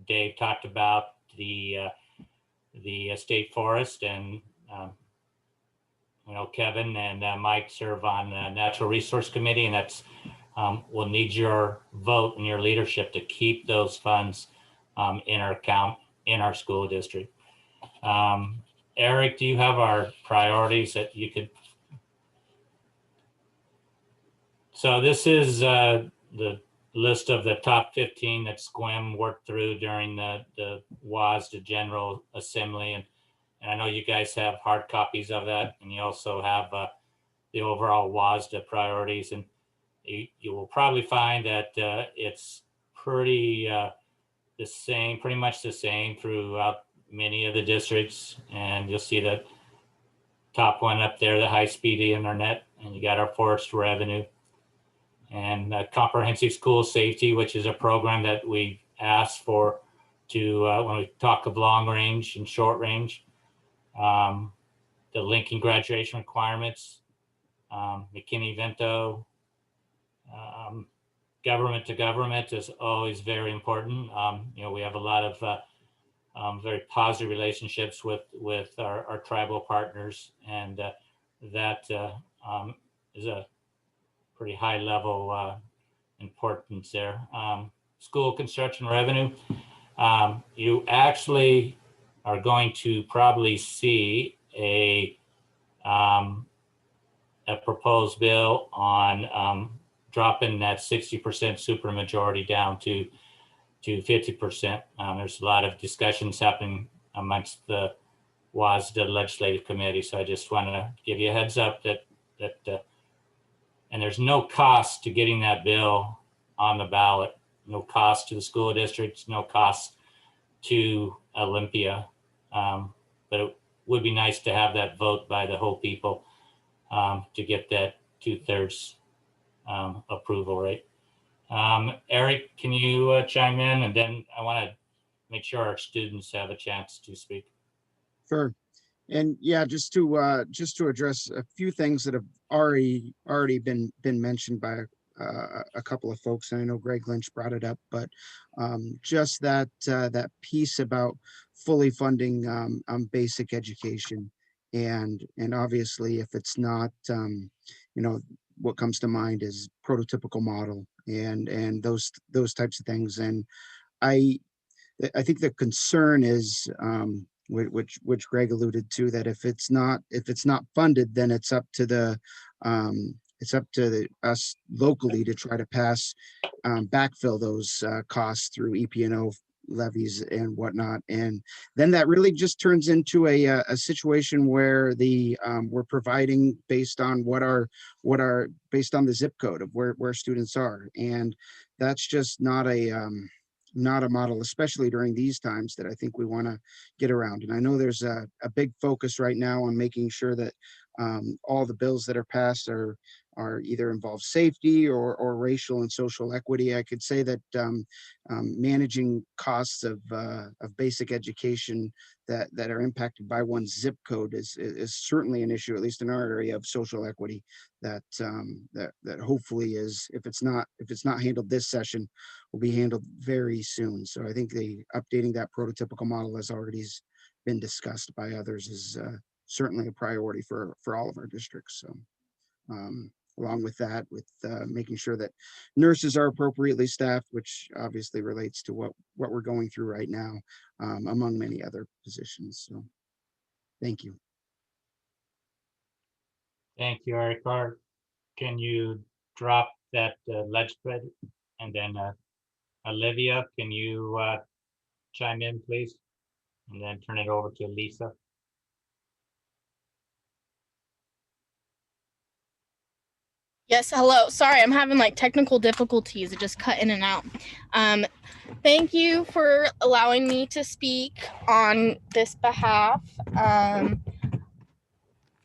Dave talked about the state forest, and you know, Kevin and Mike serve on the Natural Resource Committee, and that's we'll need your vote and your leadership to keep those funds in our account in our school district. Eric, do you have our priorities that you could? So this is the list of the top 15 that SQUIM worked through during the WASD General Assembly. And I know you guys have hard copies of that, and you also have the overall WASD priorities. And you will probably find that it's pretty much the same throughout many of the districts. And you'll see that top one up there, the high-speed internet, and you got our forest revenue. And comprehensive school safety, which is a program that we asked for to when we talk of long range and short range. The Lincoln graduation requirements, McKinney-Vento, government to government is always very important. You know, we have a lot of very positive relationships with our tribal partners, and that is a pretty high level importance there. School construction revenue. You actually are going to probably see a proposed bill on dropping that 60% supermajority down to 50%. There's a lot of discussions happening amongst the WASD legislative committee. So I just want to give you a heads up that and there's no cost to getting that bill on the ballot, no cost to the school districts, no cost to Olympia. But it would be nice to have that vote by the whole people to get that 2/3 approval rate. Eric, can you chime in? And then I want to make sure our students have a chance to speak. Sure. And yeah, just to address a few things that have already been mentioned by a couple of folks, and I know Greg Lynch brought it up, but just that piece about fully funding basic education, and obviously if it's not, you know, what comes to mind is prototypical model and those types of things. And I think the concern is, which Greg alluded to, that if it's not funded, then it's up to us locally to try to backfill those costs through EP&O levies and whatnot. And then that really just turns into a situation where we're providing based on based on the zip code of where students are. And that's just not a model, especially during these times, that I think we want to get around. And I know there's a big focus right now on making sure that all the bills that are passed are either involve safety or racial and social equity. I could say that managing costs of basic education that are impacted by one zip code is certainly an issue, at least in our area, of social equity that hopefully is, if it's not handled this session, will be handled very soon. So I think updating that prototypical model, as already has been discussed by others, is certainly a priority for all of our districts. So along with that, with making sure that nurses are appropriately staffed, which obviously relates to what we're going through right now, among many other positions. So thank you. Thank you, Eric. Can you drop that ledge spread? And then Olivia, can you chime in, please? And then turn it over to Lisa. Yes, hello. Sorry, I'm having like technical difficulties. It just cut in and out. Thank you for allowing me to speak on this behalf.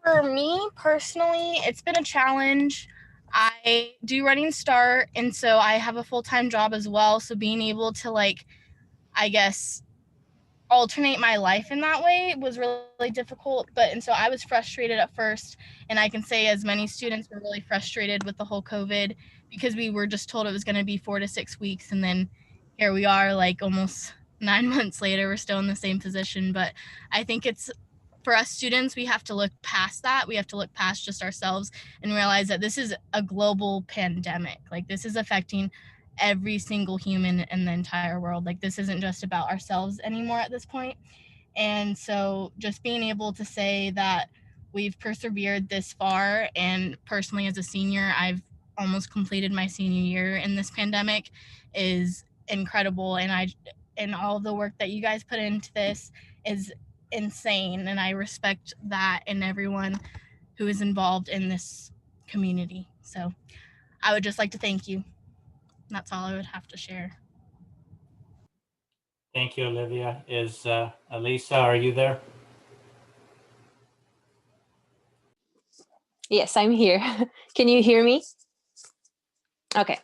For me personally, it's been a challenge. I do Running Start, and so I have a full-time job as well. So being able to, like, I guess, alternate my life in that way was really difficult. And so I was frustrated at first, and I can say as many students were really frustrated with the whole COVID, because we were just told it was going to be 4 to 6 weeks, and then here we are, like almost 9 months later, we're still in the same position. But I think it's, for us students, we have to look past that. We have to look past just ourselves and realize that this is a global pandemic. Like, this is affecting every single human in the entire world. Like, this isn't just about ourselves anymore at this point. And so just being able to say that we've persevered this far, and personally as a senior, I've almost completed my senior year in this pandemic, is incredible. And all the work that you guys put into this is insane, and I respect that and everyone who is involved in this community. So I would just like to thank you. That's all I would have to share. Thank you, Olivia. Is Elisa, are you there? Yes, I'm here. Can you hear me? Okay.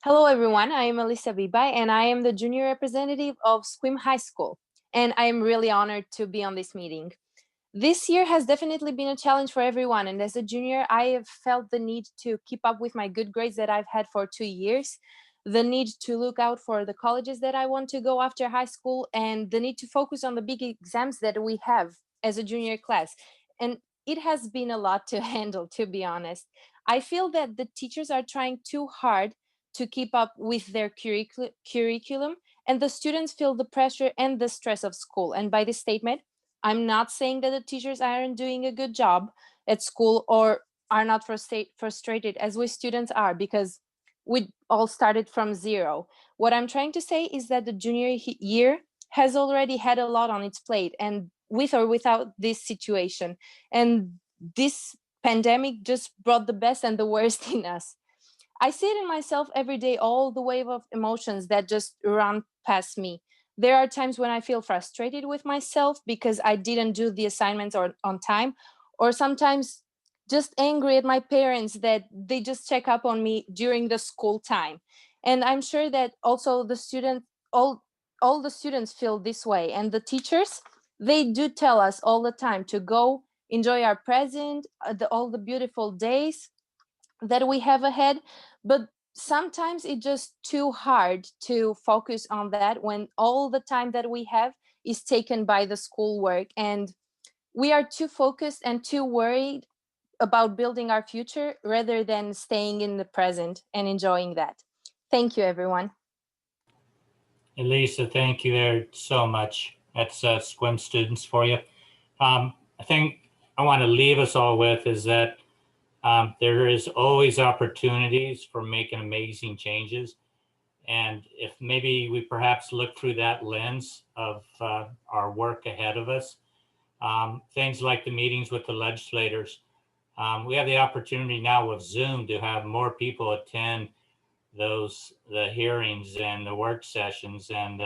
Hello, everyone. I am Elisa Bibai, and I am the junior representative of Sequim High School. And I am really honored to be on this meeting. This year has definitely been a challenge for everyone. And as a junior, I have felt the need to keep up with my good grades that I've had for 2 years, the need to look out for the colleges that I want to go after high school, and the need to focus on the big exams that we have as a junior class. And it has been a lot to handle, to be honest. I feel that the teachers are trying too hard to keep up with their curriculum, and the students feel the pressure and the stress of school. And by this statement, I'm not saying that the teachers aren't doing a good job at school or are not frustrated as we students are, because we all started from zero. What I'm trying to say is that the junior year has already had a lot on its plate, and with or without this situation. And this pandemic just brought the best and the worst in us. I see it in myself every day, all the wave of emotions that just run past me. There are times when I feel frustrated with myself because I didn't do the assignments on time, or sometimes just angry at my parents that they just check up on me during the school time. And I'm sure that also the students, all the students feel this way. And the teachers, they do tell us all the time to go enjoy our present, all the beautiful days that we have ahead. But sometimes it's just too hard to focus on that when all the time that we have is taken by the schoolwork, and we are too focused and too worried about building our future rather than staying in the present and enjoying that. Thank you, everyone. Elisa, thank you there so much. That's SQUIM students for you. I think I want to leave us all with is that there is always opportunities for making amazing changes. And if maybe we perhaps look through that lens of our work ahead of us, things like the meetings with the legislators, we have the opportunity now with Zoom to have more people attend the hearings and the work sessions, and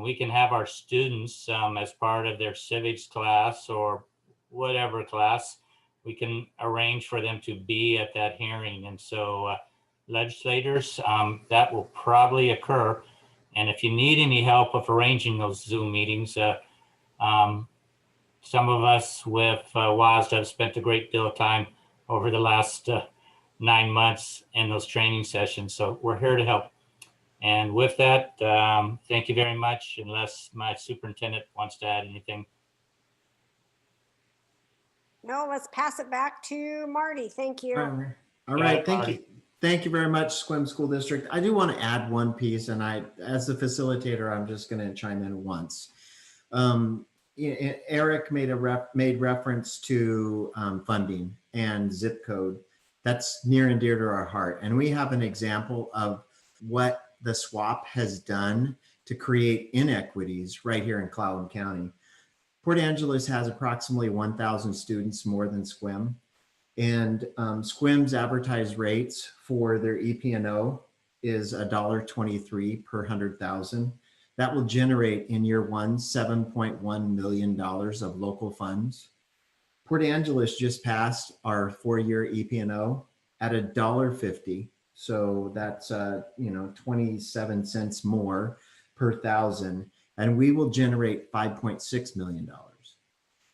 we can have our students as part of their civics class or whatever class, we can arrange for them to be at that hearing. And so legislators, that will probably occur. And if you need any help of arranging those Zoom meetings, some of us with WASD have spent a great deal of time over the last 9 months in those training sessions. So we're here to help. And with that, thank you very much, unless my superintendent wants to add anything. No, let's pass it back to Marty. Thank you. All right, thank you. Thank you very much, SQUIM School District. I do want to add one piece, and as the facilitator, I'm just going to chime in once. Eric made reference to funding and zip code. That's near and dear to our heart. And we have an example of what the swap has done to create inequities right here in Clallam County. Port Angeles has approximately 1,000 students more than SQUIM. And SQUIM's advertised rates for their EP&O is $1.23 per 100,000. That will generate in year one, $7.1 million of local funds. Port Angeles just passed our 4-year EP&O at $1.50. So that's 27 cents more per 1,000, and we will generate $5.6 million.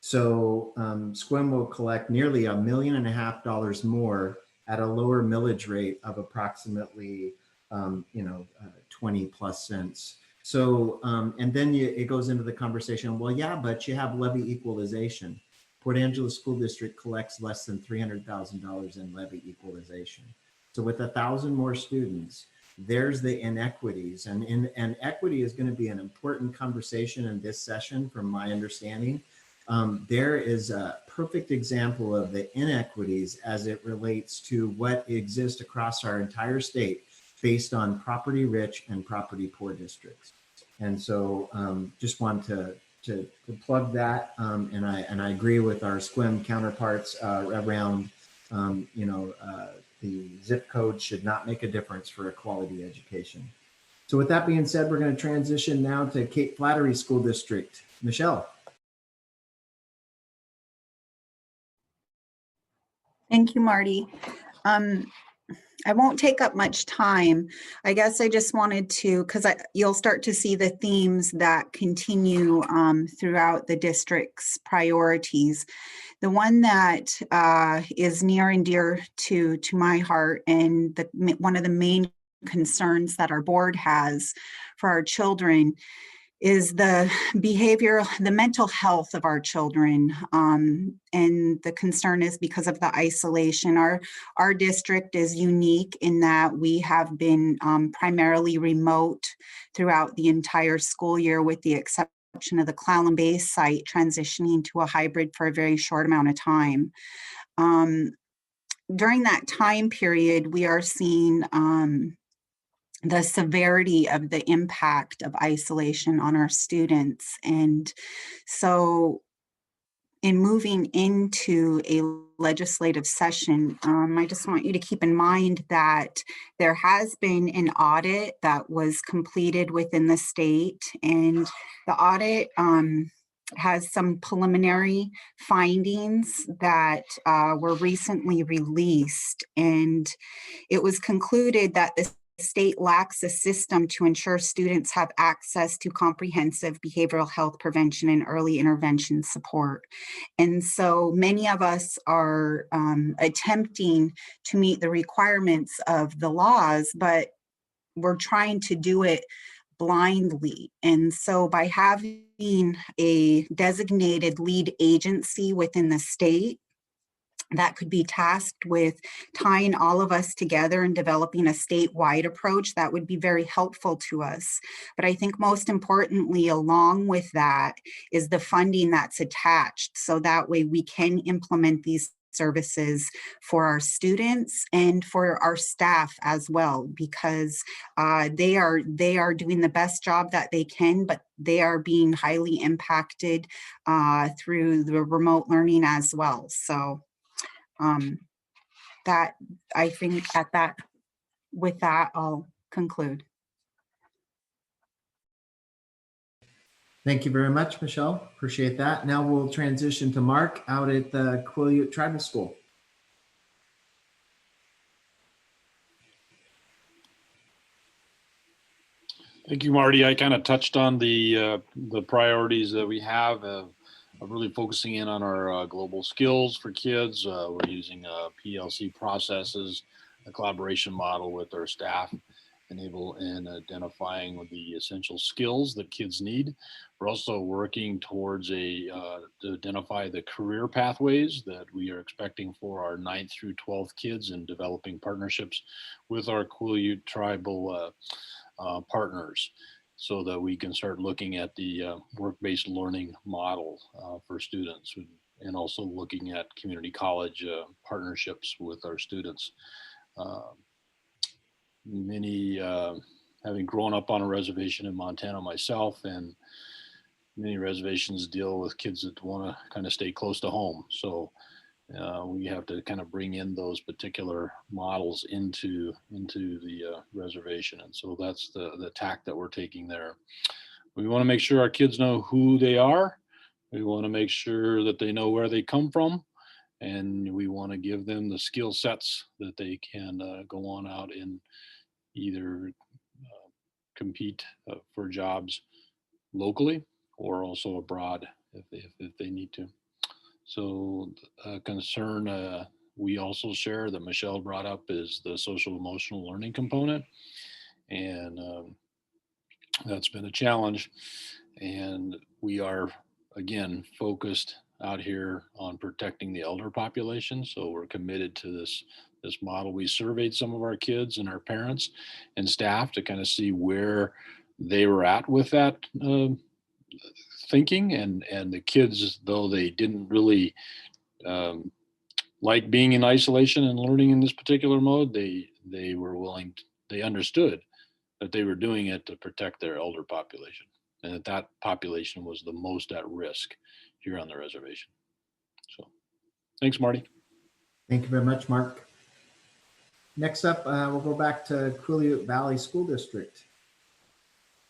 So SQUIM will collect nearly $1.5 million more at a lower millage rate of approximately 20 plus cents. So and then it goes into the conversation. Well, yeah, but you have levy equalization. Port Angeles School District collects less than $300,000 in levy equalization. So with 1,000 more students, there's the inequities, and equity is going to be an important conversation in this session, from my understanding. There is a perfect example of the inequities as it relates to what exists across our entire state based on property rich and property poor districts. And so just want to plug that, and I agree with our SQUIM counterparts around the zip code should not make a difference for a quality education. So with that being said, we're going to transition now to Cape Flattery School District. Michelle. Thank you, Marty. I won't take up much time. I guess I just wanted to, because you'll start to see the themes that continue throughout the district's priorities. The one that is near and dear to my heart, and one of the main concerns that our board has for our children, is the behavior, the mental health of our children. And the concern is because of the isolation. Our district is unique in that we have been primarily remote throughout the entire school year, with the exception of the Clallam Bay site transitioning to a hybrid for a very short amount of time. During that time period, we are seeing the severity of the impact of isolation on our students. And so in moving into a legislative session, I just want you to keep in mind that there has been an audit that was completed within the state, and the audit has some preliminary findings that were recently released. And it was concluded that the state lacks a system to ensure students have access to comprehensive behavioral health prevention and early intervention support. And so many of us are attempting to meet the requirements of the laws, but we're trying to do it blindly. And so by having a designated lead agency within the state, that could be tasked with tying all of us together and developing a statewide approach, that would be very helpful to us. But I think most importantly, along with that, is the funding that's attached. So that way we can implement these services for our students and for our staff as well, because they are doing the best job that they can, but they are being highly impacted through the remote learning as well. So that, I think with that, I'll conclude. Thank you very much, Michelle. Appreciate that. Now we'll transition to Mark out at the Quileute Tribal School. Thank you, Marty. I kind of touched on the priorities that we have of really focusing in on our global skills for kids. We're using PLC processes, a collaboration model with our staff, enable in identifying the essential skills that kids need. We're also working towards to identify the career pathways that we are expecting for our 9th through 12th kids, and developing partnerships with our Quileute tribal partners, so that we can start looking at the work-based learning model for students, and also looking at community college partnerships with our students. Having grown up on a reservation in Montana myself, and many reservations deal with kids that want to kind of stay close to home. So we have to kind of bring in those particular models into the reservation. And so that's the tack that we're taking there. We want to make sure our kids know who they are. We want to make sure that they know where they come from. And we want to give them the skill sets that they can go on out and either compete for jobs locally or also abroad if they need to. So a concern we also share that Michelle brought up is the social emotional learning component. And that's been a challenge. And we are, again, focused out here on protecting the elder population. So we're committed to this model. We surveyed some of our kids and our parents and staff to kind of see where they were at with that thinking, and the kids, though they didn't really like being in isolation and learning in this particular mode, they were willing they understood that they were doing it to protect their elder population, and that population was the most at risk here on the reservation. So thanks, Marty. Thank you very much, Mark. Next up, we'll go back to Quileute Valley School District.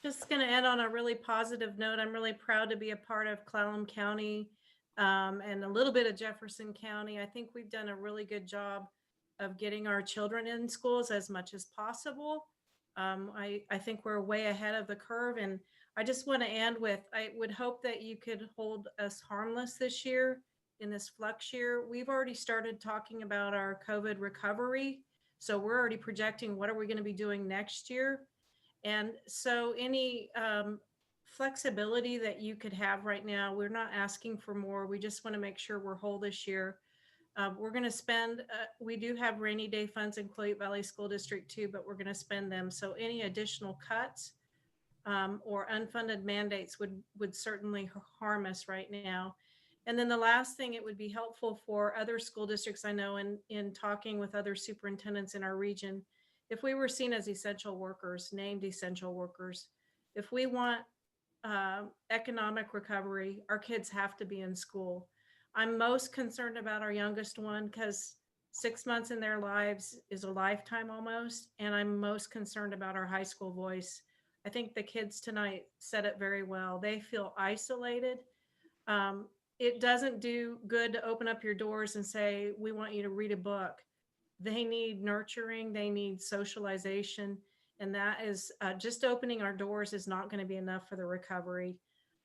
Just going to end on a really positive note. I'm really proud to be a part of Clallam County and a little bit of Jefferson County. I think we've done a really good job of getting our children in schools as much as possible. I think we're way ahead of the curve. And I just want to end with, I would hope that you could hold us harmless this year in this flux year. We've already started talking about our COVID recovery. So we're already projecting what are we going to be doing next year. And so any flexibility that you could have right now, we're not asking for more. We just want to make sure we're whole this year. We're going to spend, we do have rainy day funds in Quileute Valley School District too, but we're going to spend them. So any additional cuts or unfunded mandates would certainly harm us right now. And then the last thing, it would be helpful for other school districts, I know in talking with other superintendents in our region, if we were seen as essential workers, named essential workers, if we want economic recovery, our kids have to be in school. I'm most concerned about our youngest one because 6 months in their lives is a lifetime almost. And I'm most concerned about our high school voice. I think the kids tonight said it very well. They feel isolated. It doesn't do good to open up your doors and say, we want you to read a book. They need nurturing, they need socialization, and that is just opening our doors is not going to be enough for the recovery.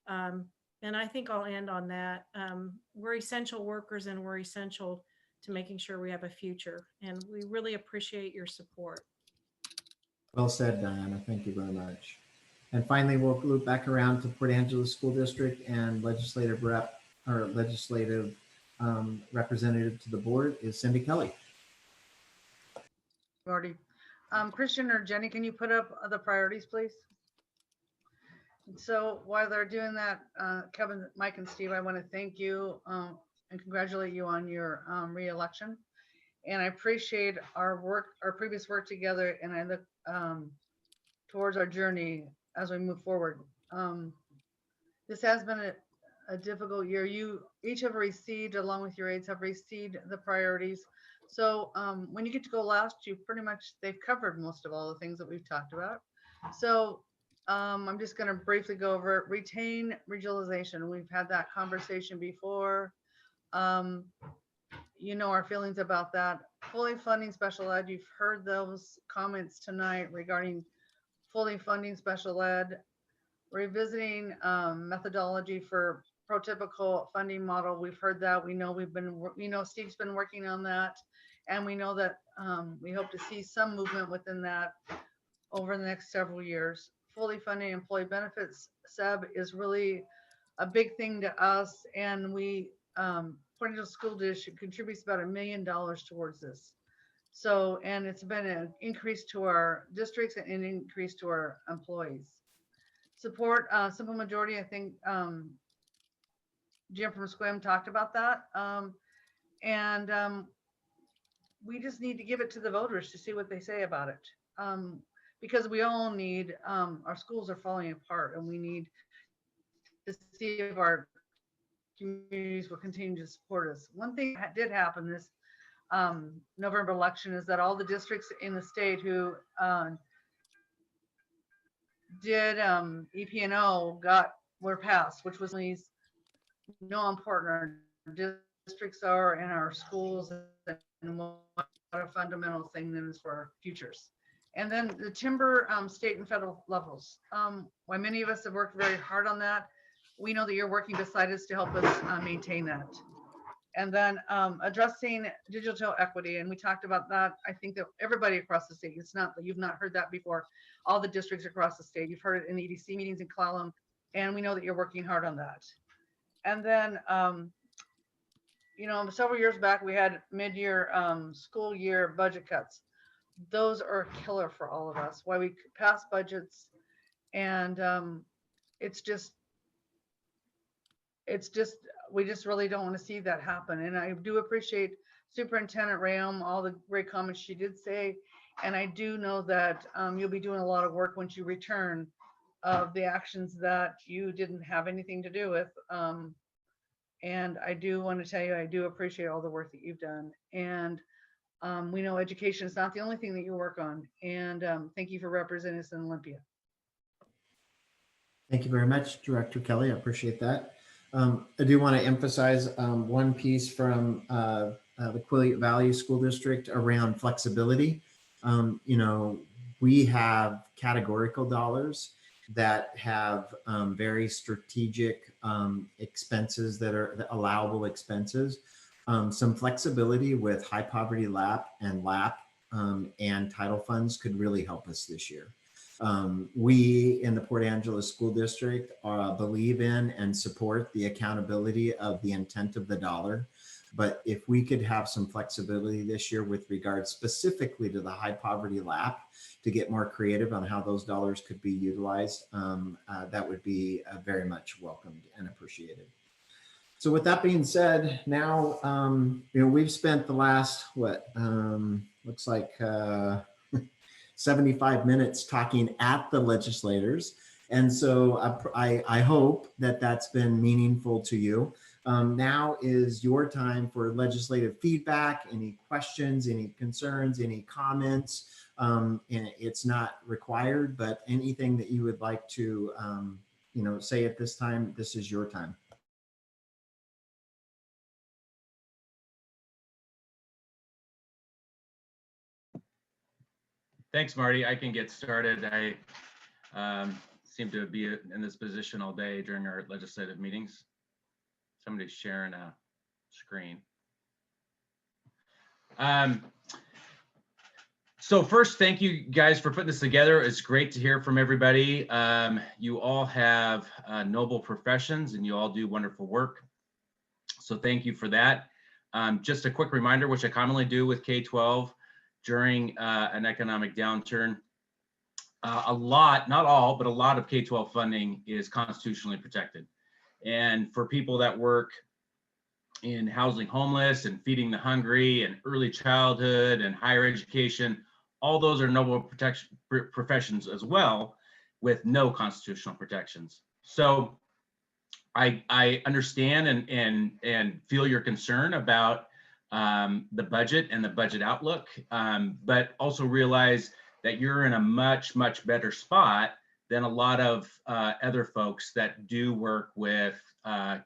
And I think I'll end on that. We're essential workers and we're essential to making sure we have a future, and we really appreciate your support. Well said, Diana. Thank you very much. And finally, we'll loop back around to Port Angeles School District and legislative rep or legislative representative to the board is Cindy Kelly. Marty. Christian or Jenny, can you put up the priorities, please? So while they're doing that, Kevin, Mike, and Steve, I want to thank you and congratulate you on your re-election. And I appreciate our work, our previous work together, and I look towards our journey as we move forward. This has been a difficult year. You each have received, along with your aides, have received the priorities. So when you get to go last, they've covered most of all the things that we've talked about. So I'm just going to briefly go over it. Retain regionalization. We've had that conversation before. You know our feelings about that. Fully funding special ed. You've heard those comments tonight regarding fully funding special ed. Revisiting methodology for prototypical funding model. We've heard that. We know Steve's been working on that, and we know that we hope to see some movement within that over the next several years. Fully funding employee benefits, Seb, is really a big thing to us, and we Port Angeles School District contributes about $1 million towards this. So, and it's been an increase to our districts and an increase to our employees. Support simple majority. I think Jim from SQUIM talked about that. We just need to give it to the voters to see what they say about it. Because we all need, our schools are falling apart, and we need to see if our communities will continue to support us. One thing that did happen this November election is that all the districts in the state who did EP&O were passed, which was know how important our districts are and our schools, and what a fundamental thing that is for our futures. And then the timber state and federal levels. While many of us have worked very hard on that, we know that you're working beside us to help us maintain that. And then addressing digital equity, and we talked about that. I think that everybody across the state, it's not that you've not heard that before. All the districts across the state, you've heard it in the EDC meetings in Clallam, and we know that you're working hard on that. And then, you know, several years back, we had mid-year school year budget cuts. Those are a killer for all of us. Why we pass budgets, and it's just we just really don't want to see that happen. And I do appreciate Superintendent Rayom, all the great comments she did say. And I do know that you'll be doing a lot of work once you return of the actions that you didn't have anything to do with. And I do want to tell you, I do appreciate all the work that you've done. And we know education is not the only thing that you work on. And thank you for representing us in Olympia. Thank you very much, Director Kelly. I appreciate that. I do want to emphasize one piece from the Quileute Valley School District around flexibility. You know, we have categorical dollars that have very strategic expenses that are allowable expenses. Some flexibility with high poverty LAP and LAP and title funds could really help us this year. We in the Port Angeles School District believe in and support the accountability of the intent of the dollar. But if we could have some flexibility this year with regard specifically to the high poverty LAP to get more creative on how those dollars could be utilized, that would be very much welcomed and appreciated. So with that being said, now, you know, we've spent the last, looks like 75 minutes talking at the legislators. And so I hope that that's been meaningful to you. Now is your time for legislative feedback, any questions, any concerns, any comments. And it's not required, but anything that you would like to, you know, say at this time, this is your time. Thanks, Marty. I can get started. I seem to be in this position all day during our legislative meetings. Somebody's sharing a screen. So first, thank you guys for putting this together. It's great to hear from everybody. You all have noble professions and you all do wonderful work. So thank you for that. Just a quick reminder, which I commonly do with K-12 during an economic downturn. A lot, not all, but a lot of K-12 funding is constitutionally protected. And for people that work in housing homeless and feeding the hungry and early childhood and higher education, all those are noble professions as well, with no constitutional protections. So I understand and feel your concern about the budget and the budget outlook, but also realize that you're in a much better spot than a lot of other folks that do work with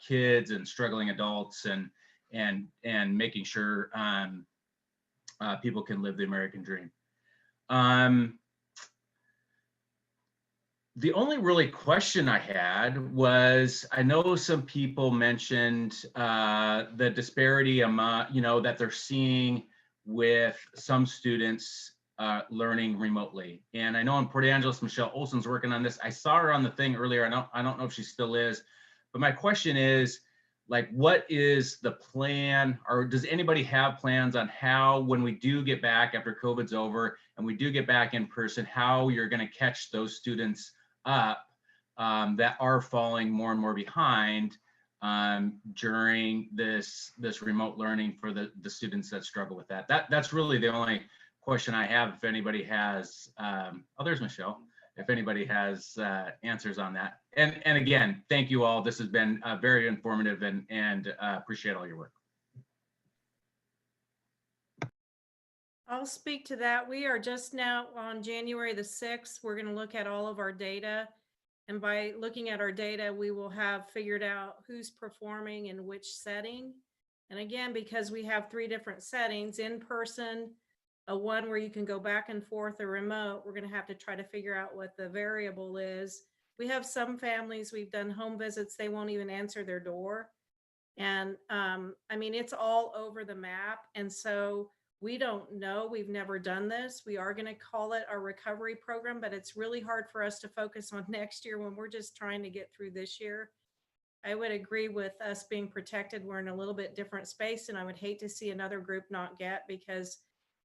kids and struggling adults and making sure people can live the American dream. The only really question I had was, I know some people mentioned the disparity among, that they're seeing with some students learning remotely. And I know in Port Angeles, Michelle Olson's working on this. I saw her on the thing earlier. I don't know if she still is, but my question is, like, what is the plan, or does anybody have plans on how, when we do get back after COVID's over and we do get back in person, how you're going to catch those students up that are falling more and more behind during this remote learning for the students that struggle with that? That's really the only question I have. If anybody has, oh, there's Michelle. If anybody has answers on that. And again, thank you all. This has been very informative and appreciate all your work. I'll speak to that. We are just now on January the 6th. We're going to look at all of our data. And by looking at our data, we will have figured out who's performing in which setting. And again, because we have 3 different settings, in person, a one where you can go back and forth, or remote, we're going to have to try to figure out what the variable is. We have some families, we've done home visits, they won't even answer their door. And I mean, it's all over the map. And so we don't know, we've never done this. We are going to call it our recovery program, but it's really hard for us to focus on next year when we're just trying to get through this year. I would agree with us being protected. We're in a little bit different space, and I would hate to see another group not get, because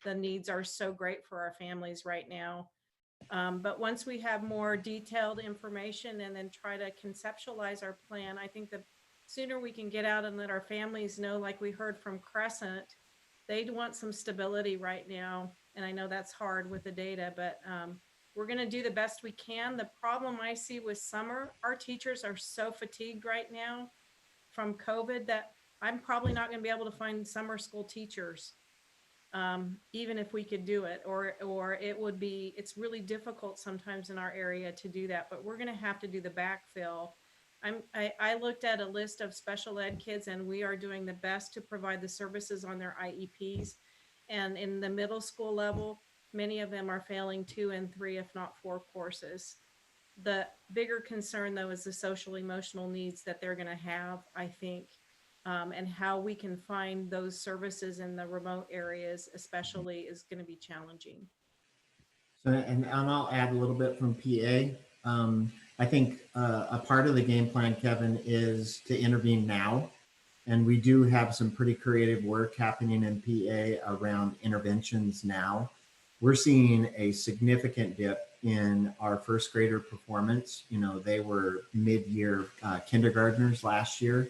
the needs are so great for our families right now. But once we have more detailed information and then try to conceptualize our plan, I think the sooner we can get out and let our families know, like we heard from Crescent, they want some stability right now. And I know that's hard with the data, but we're going to do the best we can. The problem I see with summer, our teachers are so fatigued right now from COVID that I'm probably not going to be able to find summer school teachers. Even if we could do it, or it would be, it's really difficult sometimes in our area to do that, but we're going to have to do the backfill. I looked at a list of special ed kids, and we are doing the best to provide the services on their IEPs. And in the middle school level, many of them are failing 2 and 3, if not 4 courses. The bigger concern, though, is the social emotional needs that they're going to have, I think. And how we can find those services in the remote areas especially is going to be challenging. So, and I'll add a little bit from PA. I think a part of the game plan, Kevin, is to intervene now. And we do have some pretty creative work happening in PA around interventions now. We're seeing a significant dip in our first grader performance. They were mid-year kindergartners last year.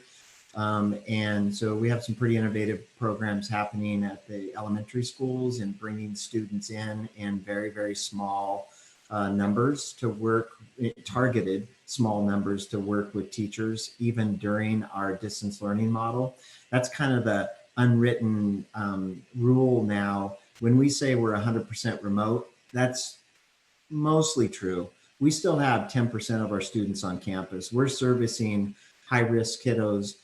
And so we have some pretty innovative programs happening at the elementary schools and bringing students in very, very small numbers to work, targeted small numbers to work with teachers, even during our distance learning model. That's kind of the unwritten rule now. When we say we're 100% remote, that's mostly true. We still have 10% of our students on campus. We're servicing high-risk kiddos,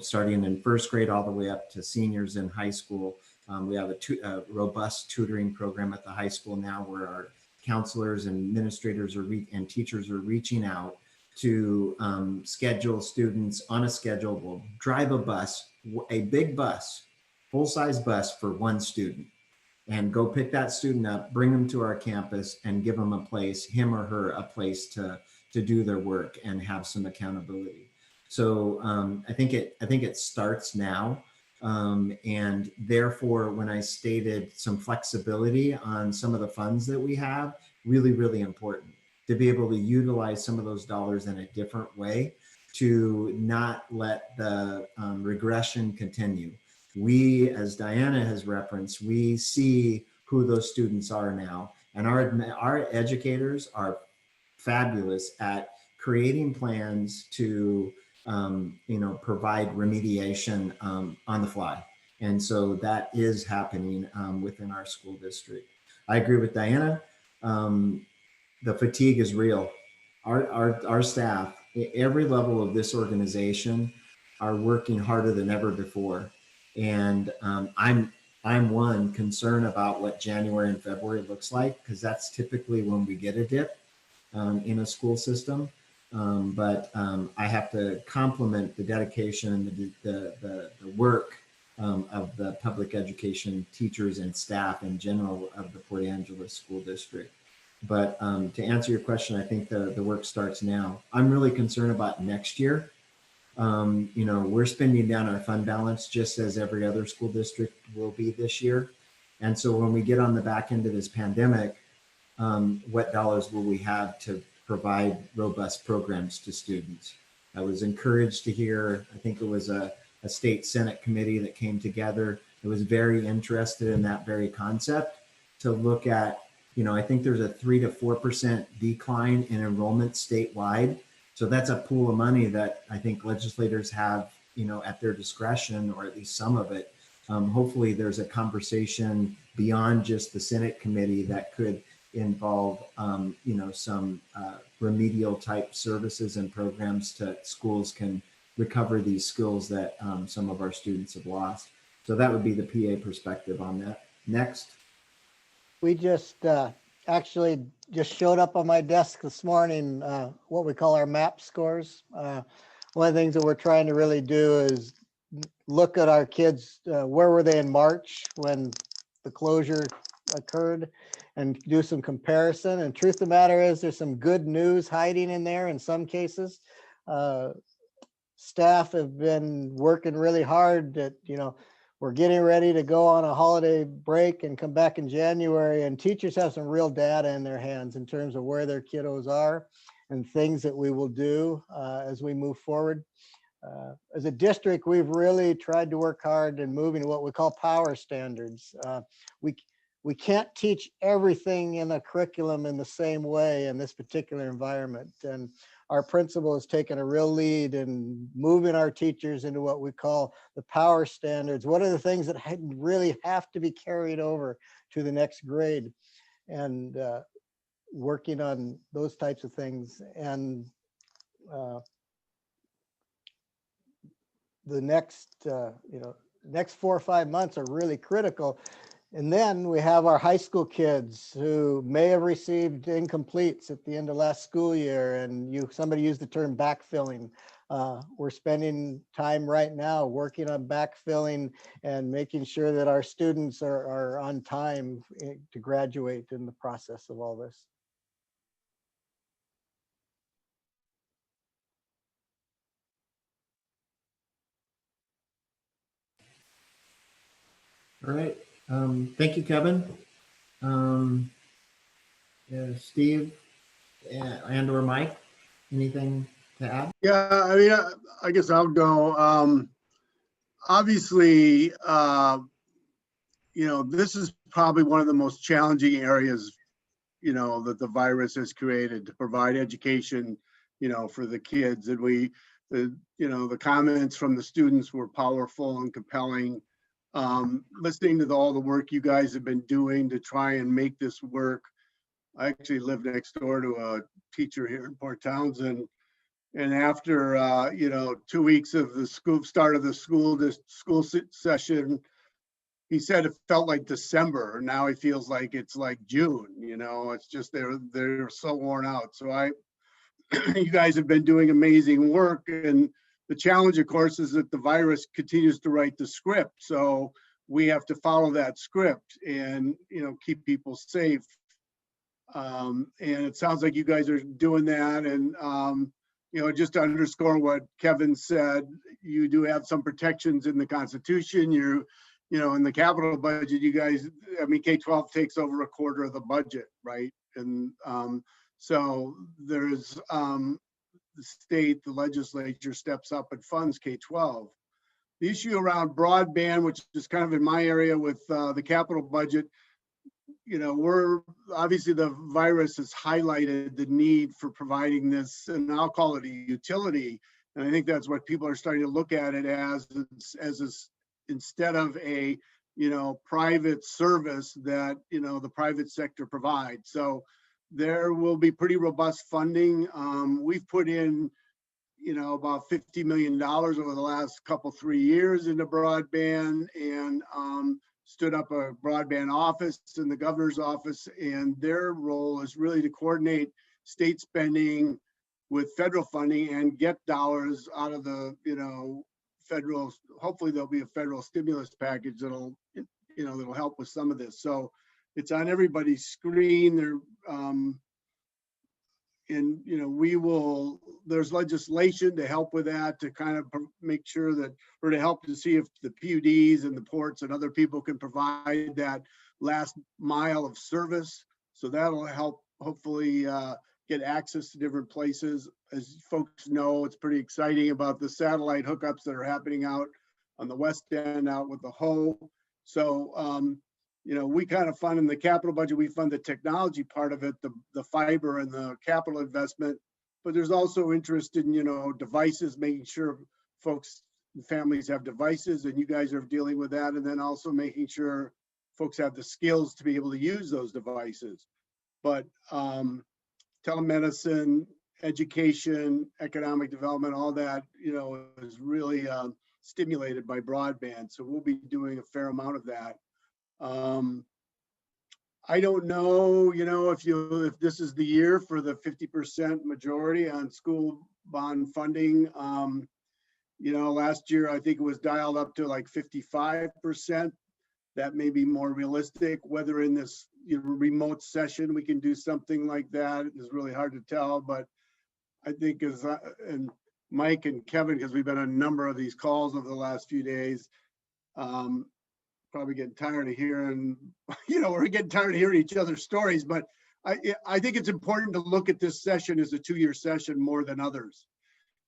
starting in first grade all the way up to seniors in high school. We have a robust tutoring program at the high school now, where our counselors and administrators and teachers are reaching out to schedule students on a schedule. We'll drive a bus, a big bus, full-size bus for one student, and go pick that student up, bring them to our campus, and give them a place, him or her, a place to do their work and have some accountability. So I think it starts now. And therefore, when I stated some flexibility on some of the funds that we have, really, really important to be able to utilize some of those dollars in a different way to not let the regression continue. We, as Diana has referenced, we see who those students are now. And our educators are fabulous at creating plans to provide remediation on the fly. And so that is happening within our school district. I agree with Diana. The fatigue is real. Our staff, every level of this organization, are working harder than ever before. And I'm one concerned about what January and February looks like, because that's typically when we get a dip in a school system. But I have to compliment the dedication and the work of the public education teachers and staff in general of the Port Angeles School District. But to answer your question, I think the work starts now. I'm really concerned about next year. We're spending down our fund balance just as every other school district will be this year. And so when we get on the back end of this pandemic, what dollars will we have to provide robust programs to students? I was encouraged to hear, I think it was a state Senate committee that came together. It was very interested in that very concept to look at, I think there's a 3 to 4% decline in enrollment statewide. So that's a pool of money that I think legislators have, at their discretion, or at least some of it. Hopefully there's a conversation beyond just the Senate committee that could involve, some remedial type services and programs to schools can recover these skills that some of our students have lost. So that would be the PA perspective on that. Next. We just actually just showed up on my desk this morning, what we call our MAP scores. One of the things that we're trying to really do is look at our kids, where were they in March when the closure occurred, and do some comparison. And truth of the matter is there's some good news hiding in there in some cases. Staff have been working really hard at, we're getting ready to go on a holiday break and come back in January, and teachers have some real data in their hands in terms of where their kiddos are and things that we will do as we move forward. As a district, we've really tried to work hard in moving to what we call power standards. We can't teach everything in a curriculum in the same way in this particular environment. And our principal has taken a real lead in moving our teachers into what we call the power standards. What are the things that really have to be carried over to the next grade? And working on those types of things. And the next, next 4 or 5 months are really critical. And then we have our high school kids who may have received incompletes at the end of last school year, and somebody used the term backfilling. We're spending time right now working on backfilling and making sure that our students are on time to graduate in the process of all this. All right. Thank you, Kevin. Steve and or Mike, anything to add? Yeah, I mean, I guess I'll go. Obviously, this is probably one of the most challenging areas, that the virus has created to provide education, for the kids. And the comments from the students were powerful and compelling. Listening to all the work you guys have been doing to try and make this work. I actually live next door to a teacher here in Port Townsend. And after, 2 weeks of the start of the school session, he said it felt like December. Now he feels like it's like June, it's just, they're so worn out. So you guys have been doing amazing work. And the challenge, of course, is that the virus continues to write the script. So we have to follow that script and, keep people safe. And it sounds like you guys are doing that. And just to underscore what Kevin said, you do have some protections in the Constitution. In the capital budget, you guys, I mean, K-12 takes over a quarter of the budget, right? And so there's the state, the legislature steps up and funds K-12. The issue around broadband, which is kind of in my area with the capital budget, we're obviously, the virus has highlighted the need for providing this, and I'll call it a utility. And I think that's what people are starting to look at it as instead of a, private service that, the private sector provides. So there will be pretty robust funding. We've put in, about $50 million over the last couple, 3 years into broadband, and stood up a broadband office in the governor's office, and their role is really to coordinate state spending with federal funding and get dollars out of the, federal. Hopefully there'll be a federal stimulus package that'll help with some of this. So it's on everybody's screen there. And there's legislation to help with that, to kind of make sure that, or to help to see if the PUDs and the ports and other people can provide that last mile of service. So that'll help hopefully get access to different places. As folks know, it's pretty exciting about the satellite hookups that are happening out on the west end, out with the hoe. So we kind of fund in the capital budget, we fund the technology part of it, the fiber and the capital investment, but there's also interest in, devices, making sure folks and families have devices, and you guys are dealing with that. And then also making sure folks have the skills to be able to use those devices. But telemedicine, education, economic development, all that, is really stimulated by broadband. So we'll be doing a fair amount of that. I don't know, if this is the year for the 50% majority on school bond funding. Last year, I think it was dialed up to like 55%. That may be more realistic. Whether in this remote session we can do something like that is really hard to tell. But I think and Mike and Kevin, because we've been on a number of these calls over the last few days, probably getting tired of hearing, we're getting tired of hearing each other's stories, but I think it's important to look at this session as a 2-year session more than others,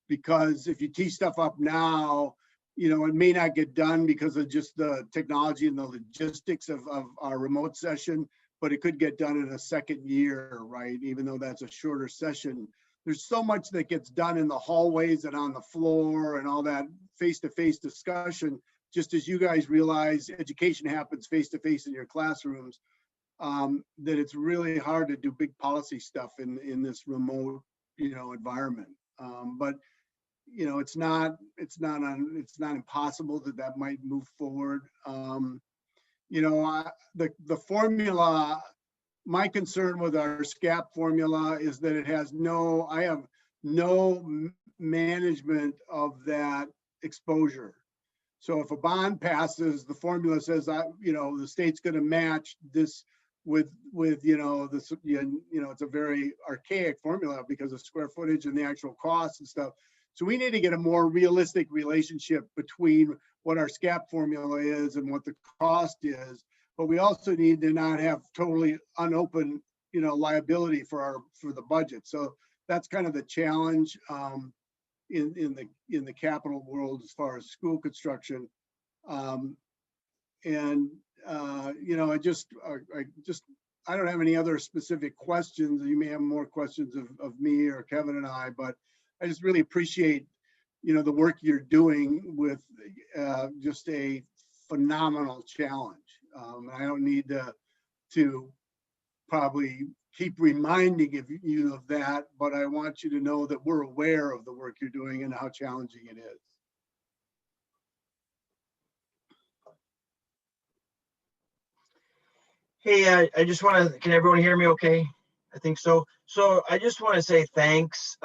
because if you tee stuff up now, it may not get done because of just the technology and the logistics of our remote session, but it could get done in a second year, right? Even though that's a shorter session. There's so much that gets done in the hallways and on the floor and all that face-to-face discussion. Just as you guys realize, education happens face-to-face in your classrooms, that it's really hard to do big policy stuff in this remote, environment. But it's not impossible that might move forward. The formula, my concern with our SCAP formula is that it has I have no management of that exposure. So if a bond passes, the formula says, the state's going to match this with this, it's a very archaic formula because of square footage and the actual costs and stuff. So we need to get a more realistic relationship between what our SCAP formula is and what the cost is. But we also need to not have totally unopened, liability for the budget. So that's kind of the challenge. In the capital world as far as school construction, I don't have any other specific questions. You may have more questions of me or Kevin and I, but I just really appreciate the work you're doing with just a phenomenal challenge. I don't need to probably keep reminding you of that, but I want you to know that we're aware of the work you're doing and how challenging it is. Hey, I just want to, can everyone hear me okay? I think so. So I just want to say thanks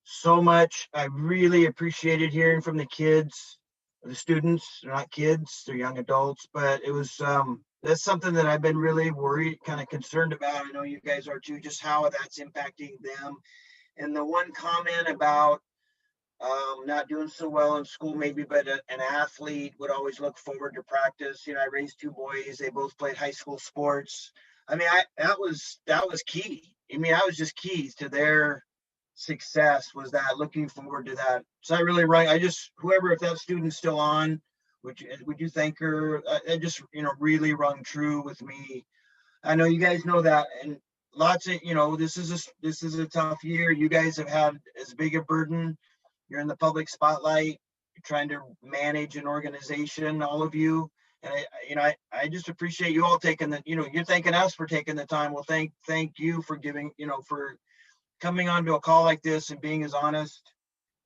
so much. I really appreciated hearing from the kids, the students. They're not kids, they're young adults, but it was, that's something that I've been really worried, kind of concerned about. I know you guys are too, just how that's impacting them. And the one comment about not doing so well in school, maybe, but an athlete would always look forward to practice. You know, I raised two boys; they both played high school sports. I mean, that was key. I mean, that was just key to their success, was that looking forward to that. So I really whoever, if that student's still on, would you thank her? It just, really rung true with me. I know you guys know that, and lots of, this is a tough year. You guys have had as big a burden. You're in the public spotlight. You're trying to manage an organization, all of you. And I just appreciate you all taking you're thanking us for taking the time. Well, thank you for giving, for coming onto a call like this and being as honest.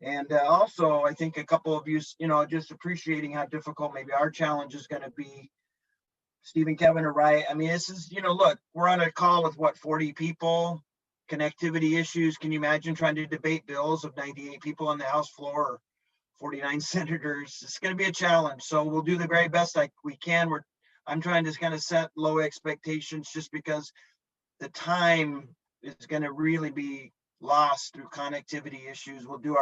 And also, I think a couple of you, just appreciating how difficult maybe our challenge is going to be. Steve and Kevin are right. I mean, this is, look, we're on a call with 40 people, connectivity issues. Can you imagine trying to debate bills of 98 people on the House floor, or 49 senators? It's going to be a challenge. So we'll do the very best we can. I'm trying to kind of set low expectations, just because the time is going to really be lost through connectivity issues. We'll do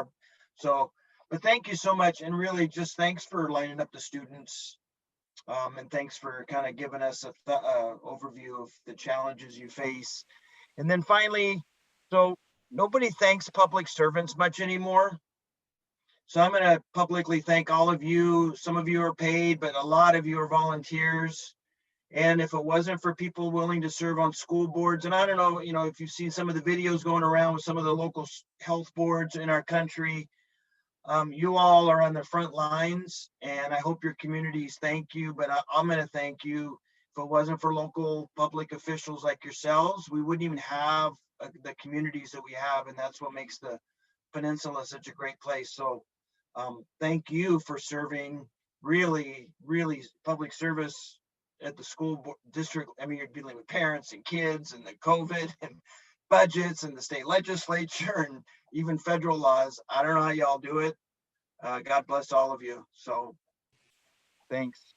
but thank you so much. And really just thanks for lining up the students. And thanks for kind of giving us a overview of the challenges you face. And then finally, so nobody thanks public servants much anymore. So I'm going to publicly thank all of you. Some of you are paid, but a lot of you are volunteers. And if it wasn't for people willing to serve on school boards, and I don't know, if you've seen some of the videos going around with some of the local health boards in our country, you all are on the front lines, and I hope your communities thank you, but I'm going to thank you. If it wasn't for local public officials like yourselves, we wouldn't even have the communities that we have, and that's what makes the peninsula such a great place. So thank you for serving, really, really public service at the school district. I mean, you're dealing with parents and kids and the COVID and budgets and the state legislature and even federal laws. I don't know how y'all do it. God bless all of you. So thanks.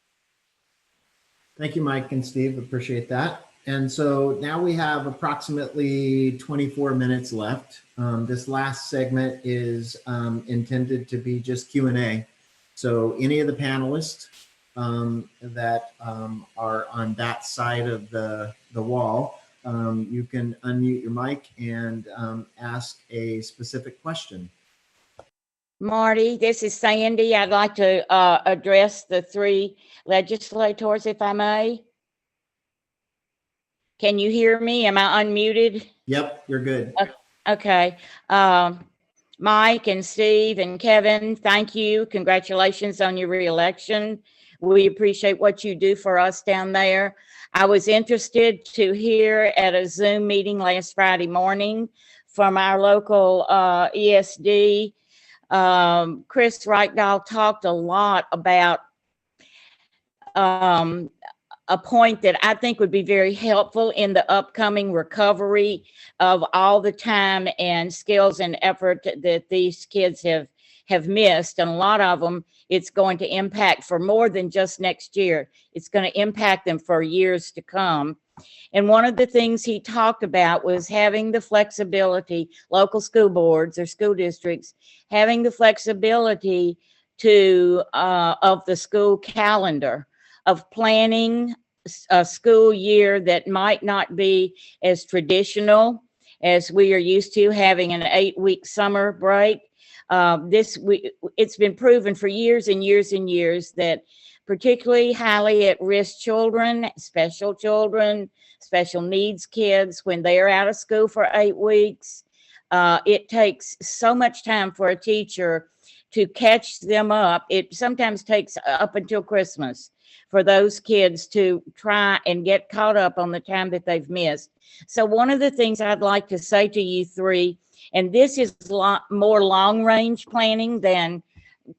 Thank you, Mike and Steve. Appreciate that. And so now we have approximately 24 minutes left. This last segment is intended to be just Q&A. So any of the panelists that are on that side of the wall, you can unmute your mic and ask a specific question. Marty, this is Sandy. I'd like to address the three legislators, if I may. Can you hear me? Am I unmuted? Yep, you're good. Okay. Mike and Steve and Kevin, thank you. Congratulations on your reelection. We appreciate what you do for us down there. I was interested to hear at a Zoom meeting last Friday morning from our local ESD. Chris Reichdahl talked a lot about a point that I think would be very helpful in the upcoming recovery of all the time and skills and effort that these kids have missed. And a lot of them, it's going to impact for more than just next year. It's going to impact them for years to come. And one of the things he talked about was having the flexibility, local school boards or school districts, having the flexibility to of the school calendar, of planning a school year that might not be as traditional as we are used to, having an 8-week summer break. It's been proven for years and years and years that particularly highly at-risk children, special needs kids, when they are out of school for 8 weeks, it takes so much time for a teacher to catch them up. It sometimes takes up until Christmas for those kids to try and get caught up on the time that they've missed. So one of the things I'd like to say to you three, and this is more long-range planning than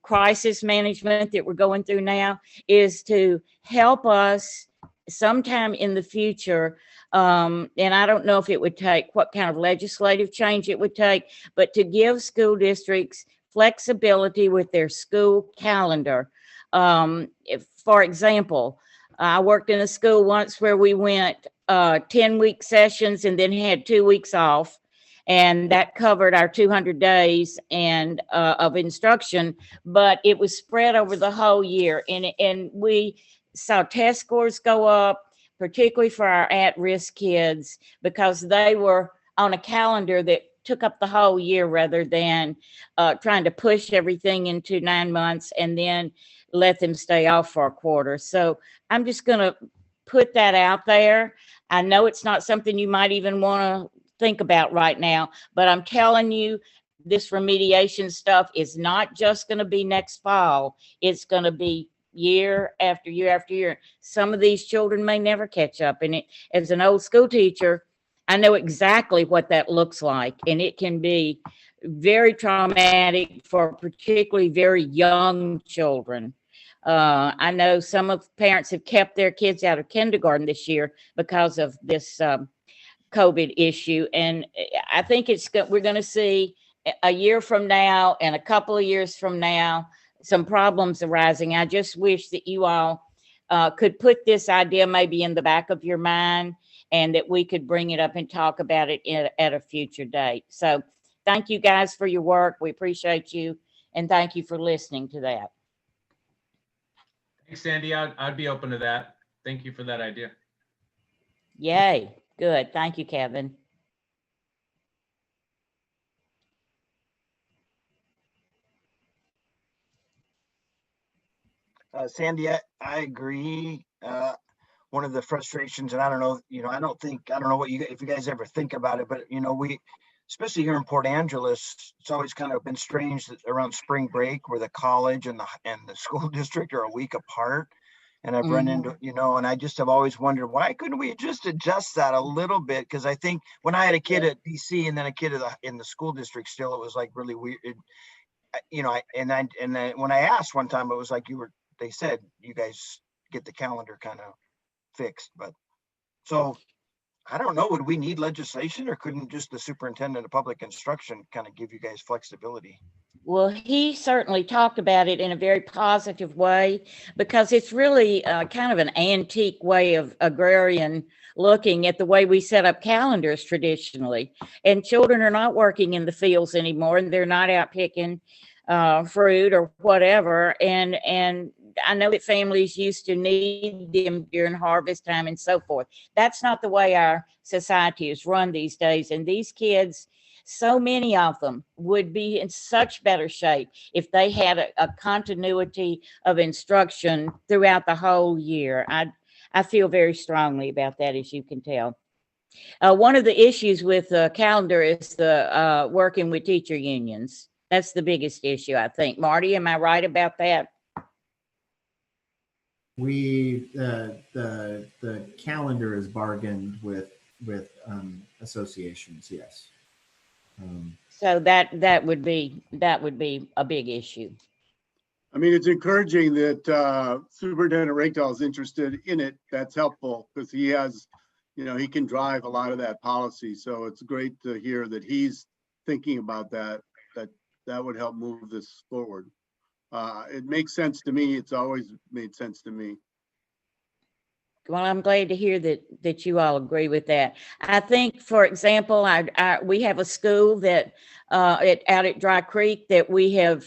crisis management that we're going through now, is to help us sometime in the future. And I don't know if it would take, what kind of legislative change it would take, but to give school districts flexibility with their school calendar. For example, I worked in a school once where we went 10-week sessions and then had 2 weeks off. and that covered our 200 days and of instruction, but it was spread over the whole year. And we saw test scores go up, particularly for our at-risk kids, because they were on a calendar that took up the whole year rather than trying to push everything into 9 months and then let them stay off for a quarter. So I'm just going to put that out there. I know it's not something you might even want to think about right now, but I'm telling you, this remediation stuff is not just going to be next fall. It's going to be year after year after year. Some of these children may never catch up. And as an old school teacher, I know exactly what that looks like. And it can be very traumatic for particularly very young children. I know some of parents have kept their kids out of kindergarten this year because of this COVID issue. And I think we're going to see a year from now and a couple of years from now some problems arising. I just wish that you all could put this idea maybe in the back of your mind, and that we could bring it up and talk about it at a future date. So thank you guys for your work. We appreciate you, and thank you for listening to that. Thanks, Sandy. I'd be open to that. Thank you for that idea. Yay. Good. Thank you, Kevin. Sandy, I agree. One of the frustrations, and I don't know, I don't know if you guys ever think about it, but we, especially here in Port Angeles, it's always kind of been strange that around spring break where the college and the school district are a week apart. And I've run into, and I just have always wondered, why couldn't we just adjust that a little bit? Because I think when I had a kid at DC and then a kid in the school district still, it was like really weird. And then when I asked one time, it was like they said, you guys get the calendar kind of fixed. But so I don't know, would we need legislation, or couldn't just the superintendent of public instruction kind of give you guys flexibility? Well, he certainly talked about it in a very positive way, because it's really kind of an antique way of agrarian looking at the way we set up calendars traditionally. And children are not working in the fields anymore, and they're not out picking fruit or whatever. And I know that families used to need them during harvest time and so forth. That's not the way our society is run these days. And these kids, so many of them, would be in such better shape if they had a continuity of instruction throughout the whole year. I feel very strongly about that, as you can tell. One of the issues with the calendar is the working with teacher unions. That's the biggest issue, I think. Marty, am I right about that? The calendar is bargained with associations, yes. So that would be a big issue. I mean, it's encouraging that Superintendent Rakedal is interested in it. That's helpful, because he has, he can drive a lot of that policy. So it's great to hear that he's thinking about that would help move this forward. It makes sense to me. It's always made sense to me. Well, I'm glad to hear that you all agree with that. I think, for example, we have a school that out at Dry Creek that we have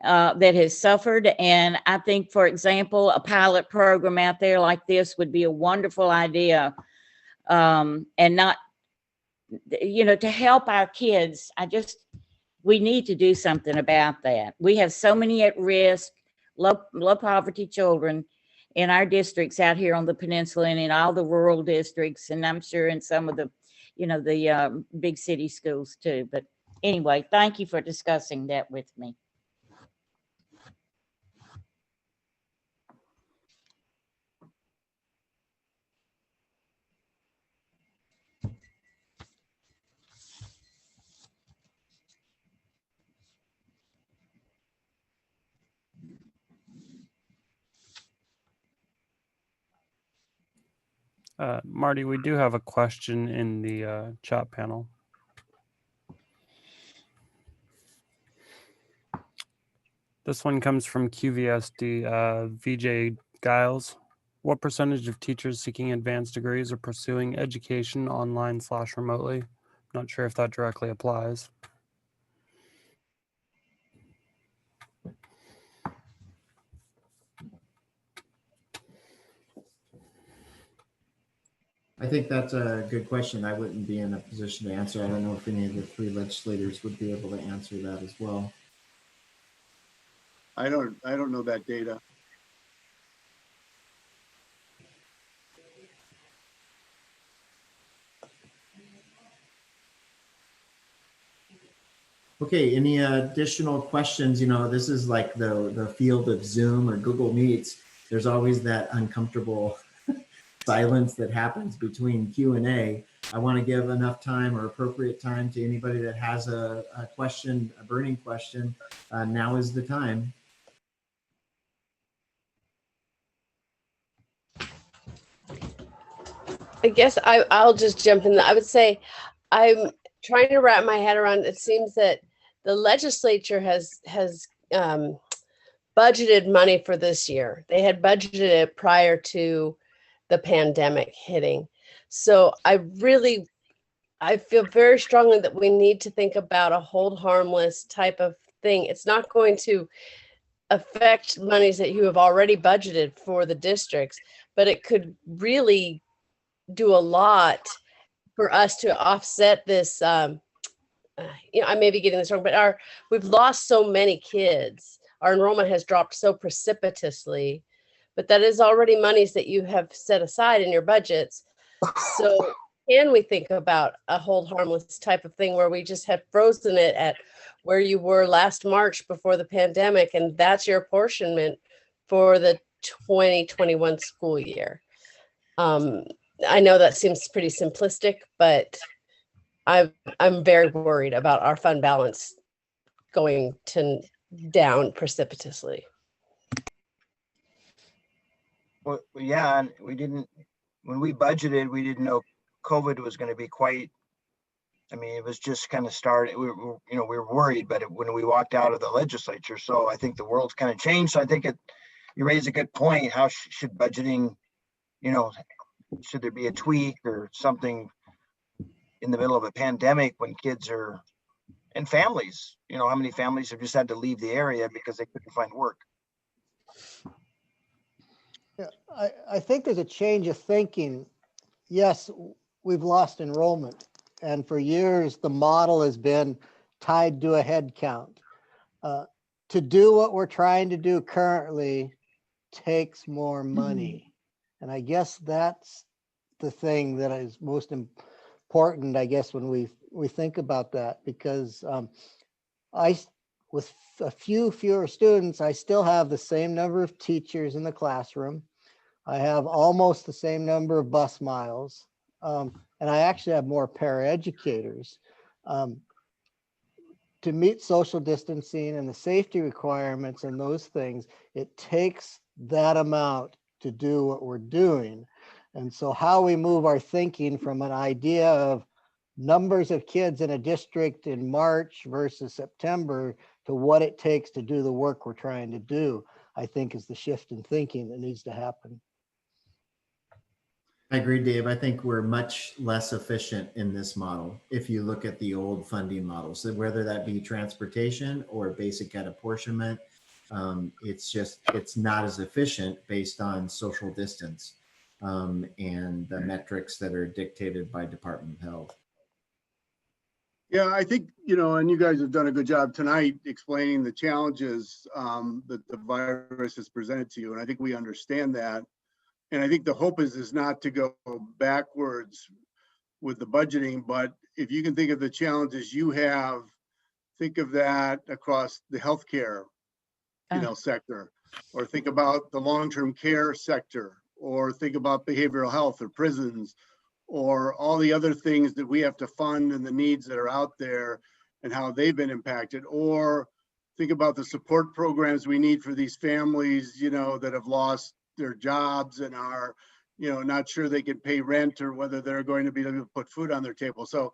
that has suffered, and I think, for example, a pilot program out there like this would be a wonderful idea, and not, to help our kids. We need to do something about that. We have so many at risk, low poverty children in our districts out here on the peninsula and in all the rural districts, and I'm sure in some of the, the big city schools too. But anyway, thank you for discussing that with me. Marty, we do have a question in the chat panel. This one comes from QVSD, VJ Giles. What percentage of teachers seeking advanced degrees are pursuing education online/remotely? Not sure if that directly applies. I think that's a good question. I wouldn't be in a position to answer. I don't know if any of the three legislators would be able to answer that as well. I don't know that data. Okay, any additional questions? You know, this is like the field of Zoom or Google Meets. There's always that uncomfortable silence that happens between Q&A. I want to give enough time or appropriate time to anybody that has a question, a burning question. Now is the time. I guess I'll just jump in. I would say I'm trying to wrap my head around. It seems that the legislature has budgeted money for this year. They had budgeted it prior to the pandemic hitting. So I feel very strongly that we need to think about a hold harmless type of thing. It's not going to affect monies that you have already budgeted for the districts, but it could really do a lot for us to offset this. I may be getting this wrong, but we've lost so many kids. Our enrollment has dropped so precipitously, but that is already monies that you have set aside in your budgets. So can we think about a hold harmless type of thing where we just have frozen it at where you were last March before the pandemic, and that's your apportionment for the 2021 school year? I know that seems pretty simplistic, but I'm very worried about our fund balance going down precipitously. Well, yeah, and when we budgeted, we didn't know COVID was going to be quite, I mean, it was just kind of started. We were worried, but when we walked out of the legislature, so I think the world's kind of changed. So I think you raise a good point. How should budgeting, should there be a tweak or something in the middle of a pandemic when kids are, and families, how many families have just had to leave the area because they couldn't find work? Yeah, I think there's a change of thinking. Yes, we've lost enrollment. And for years, the model has been tied to a head count. To do what we're trying to do currently takes more money. And I guess that's the thing that is most important, I guess, when we think about that, because with a few fewer students, I still have the same number of teachers in the classroom. I have almost the same number of bus miles. And I actually have more paraeducators. To meet social distancing and the safety requirements and those things, it takes that amount to do what we're doing. And so how we move our thinking from an idea of numbers of kids in a district in March versus September to what it takes to do the work we're trying to do, I think is the shift in thinking that needs to happen. I agree, Dave. I think we're much less efficient in this model. If you look at the old funding models, so whether that be transportation or basic ed apportionment, it's not as efficient based on social distance and the metrics that are dictated by Department of Health. Yeah, I think, and you guys have done a good job tonight explaining the challenges that the virus has presented to you. And I think we understand that. And I think the hope is not to go backwards with the budgeting, but if you can think of the challenges you have, think of that across the healthcare, sector, or think about the long-term care sector, or think about behavioral health or prisons, or all the other things that we have to fund and the needs that are out there and how they've been impacted, or think about the support programs we need for these families, that have lost their jobs and are, not sure they can pay rent or whether they're going to be able to put food on their table. So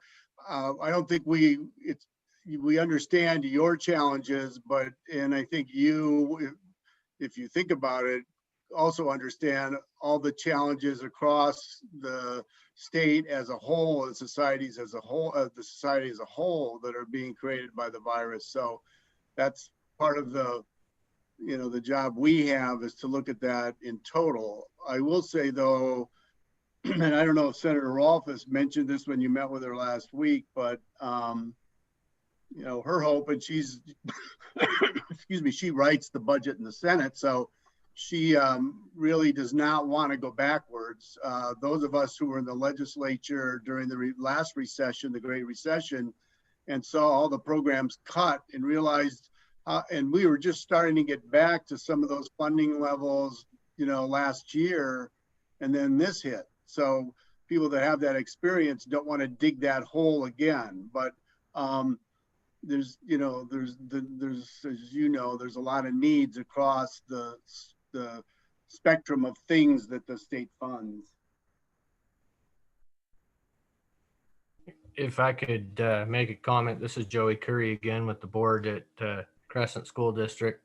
I don't think we understand your challenges, and I think if you think about it, also understand all the challenges across the state as a whole, and societies as a whole, the society as a whole that are being created by the virus. So that's part of the, you know, the job we have is to look at that in total. I will say though, and I don't know if Senator Rolfes mentioned this when you met with her last week, but you know, her hope, and she's, excuse me, she writes the budget in the Senate, so she really does not want to go backwards. Those of us who were in the legislature during the last recession, the Great Recession, and saw all the programs cut and realized, and we were just starting to get back to some of those funding levels, you know, last year, and then this hit. So people that have that experience don't want to dig that hole again. But there's, you know, there's, as you know, there's a lot of needs across the spectrum of things that the state funds. If I could make a comment, this is Joey Curry again with the board at Crescent School District.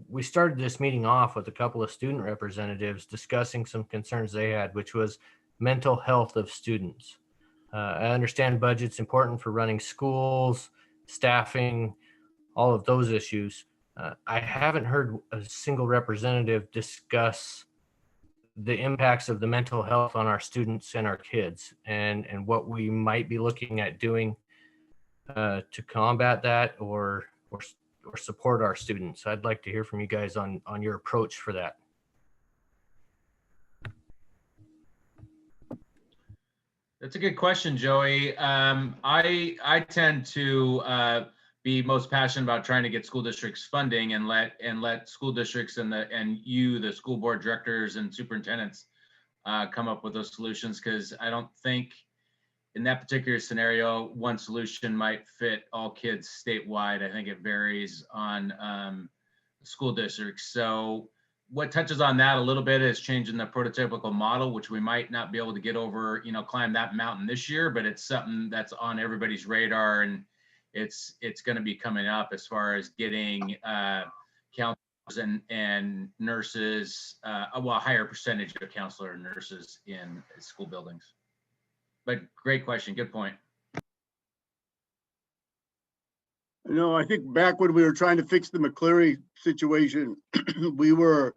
We started this meeting off with a couple of student representatives discussing some concerns they had, which was mental health of students. I understand budget's important for running schools, staffing, all of those issues. I haven't heard a single representative discuss the impacts of the mental health on our students and our kids, and what we might be looking at doing to combat that or support our students. I'd like to hear from you guys on your approach for that. That's a good question, Joey. I tend to be most passionate about trying to get school districts funding and let school districts and you, the school board directors and superintendents, come up with those solutions, because I don't think in that particular scenario one solution might fit all kids statewide. I think it varies on school districts. So what touches on that a little bit is changing the prototypical model, which we might not be able to get over, you know, climb that mountain this year, but it's something that's on everybody's radar, and it's going to be coming up as far as getting counselors and nurses, well, a higher percentage of counselor and nurses in school buildings. But great question, good point. You know, I think back when we were trying to fix the McCleary situation, we were,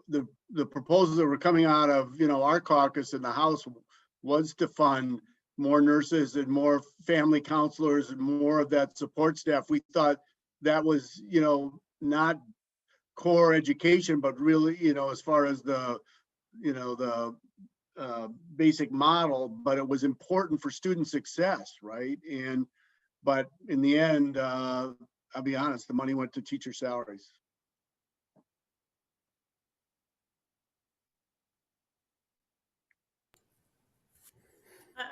the proposals that were coming out of, you know, our caucus in the House was to fund more nurses and more family counselors and more of that support staff. We thought that was, you know, not core education, but really, you know, as far as the, you know, the basic model, but it was important for student success, right? And but in the end, I'll be honest, the money went to teacher salaries.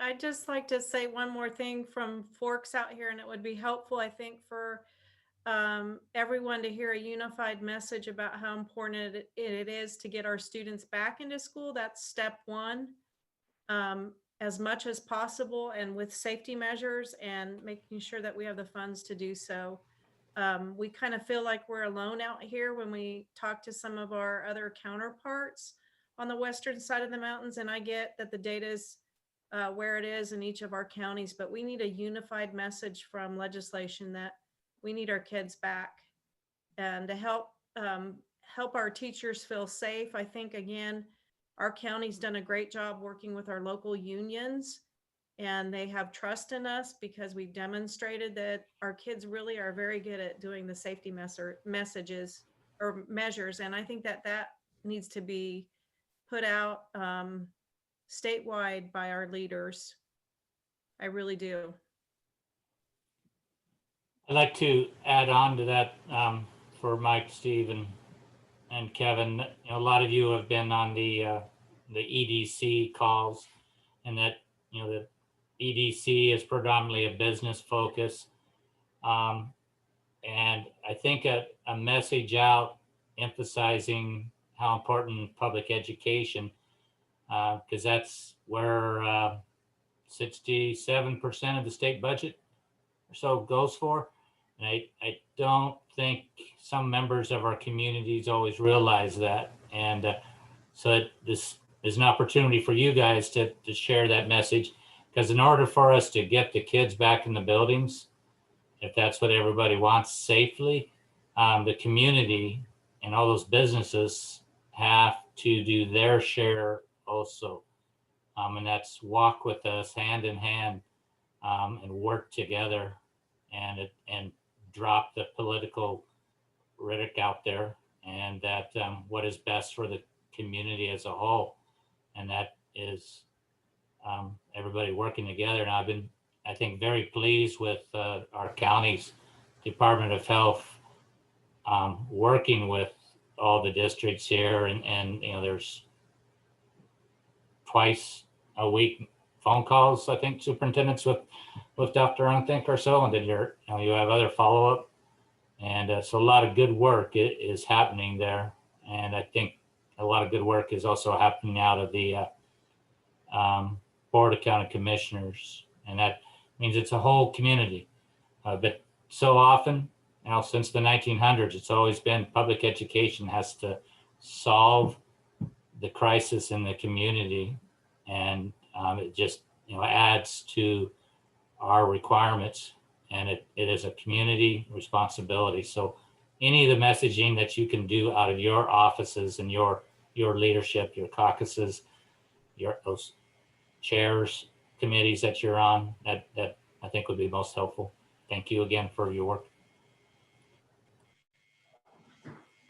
I'd just like to say one more thing from Forks out here, and it would be helpful, I think, for everyone to hear a unified message about how important it is to get our students back into school. That's step one, as much as possible, and with safety measures and making sure that we have the funds to do so. We kind of feel like we're alone out here when we talk to some of our other counterparts on the western side of the mountains, and I get that the data is where it is in each of our counties, but we need a unified message from legislation that we need our kids back, and to help our teachers feel safe. I think, again, our county's done a great job working with our local unions, and they have trust in us because we've demonstrated that our kids really are very good at doing the safety messages or measures. And I think that needs to be put out statewide by our leaders. I really do. I'd like to add on to that for Mike, Steve, and Kevin. You know, a lot of you have been on the EDC calls, and that, you know, the EDC is predominantly a business focus. And I think a message out emphasizing how important public education, because that's where 67% of the state budget or so goes for. And I don't think some members of our communities always realize that. And so this is an opportunity for you guys to share that message, because in order for us to get the kids back in the buildings, if that's what everybody wants safely, the community and all those businesses have to do their share also. And that's walk with us hand in hand, and work together, and drop the political rhetoric out there, and that what is best for the community as a whole. And that is everybody working together. And I've been, I think, very pleased with our county's Department of Health working with all the districts here. And you know, there's twice a week phone calls, I think, superintendents with Dr. Unthink or so, and then you have other follow-up. And so a lot of good work is happening there. And I think a lot of good work is also happening out of the Board of County Commissioners. And that means it's a whole community. But so often, you know, since the 1900s, it's always been public education has to solve the crisis in the community. And it just, you know, adds to our requirements. And it is a community responsibility. So any of the messaging that you can do out of your offices and your leadership, your caucuses, those chairs, committees that you're on, that I think would be most helpful. Thank you again for your work.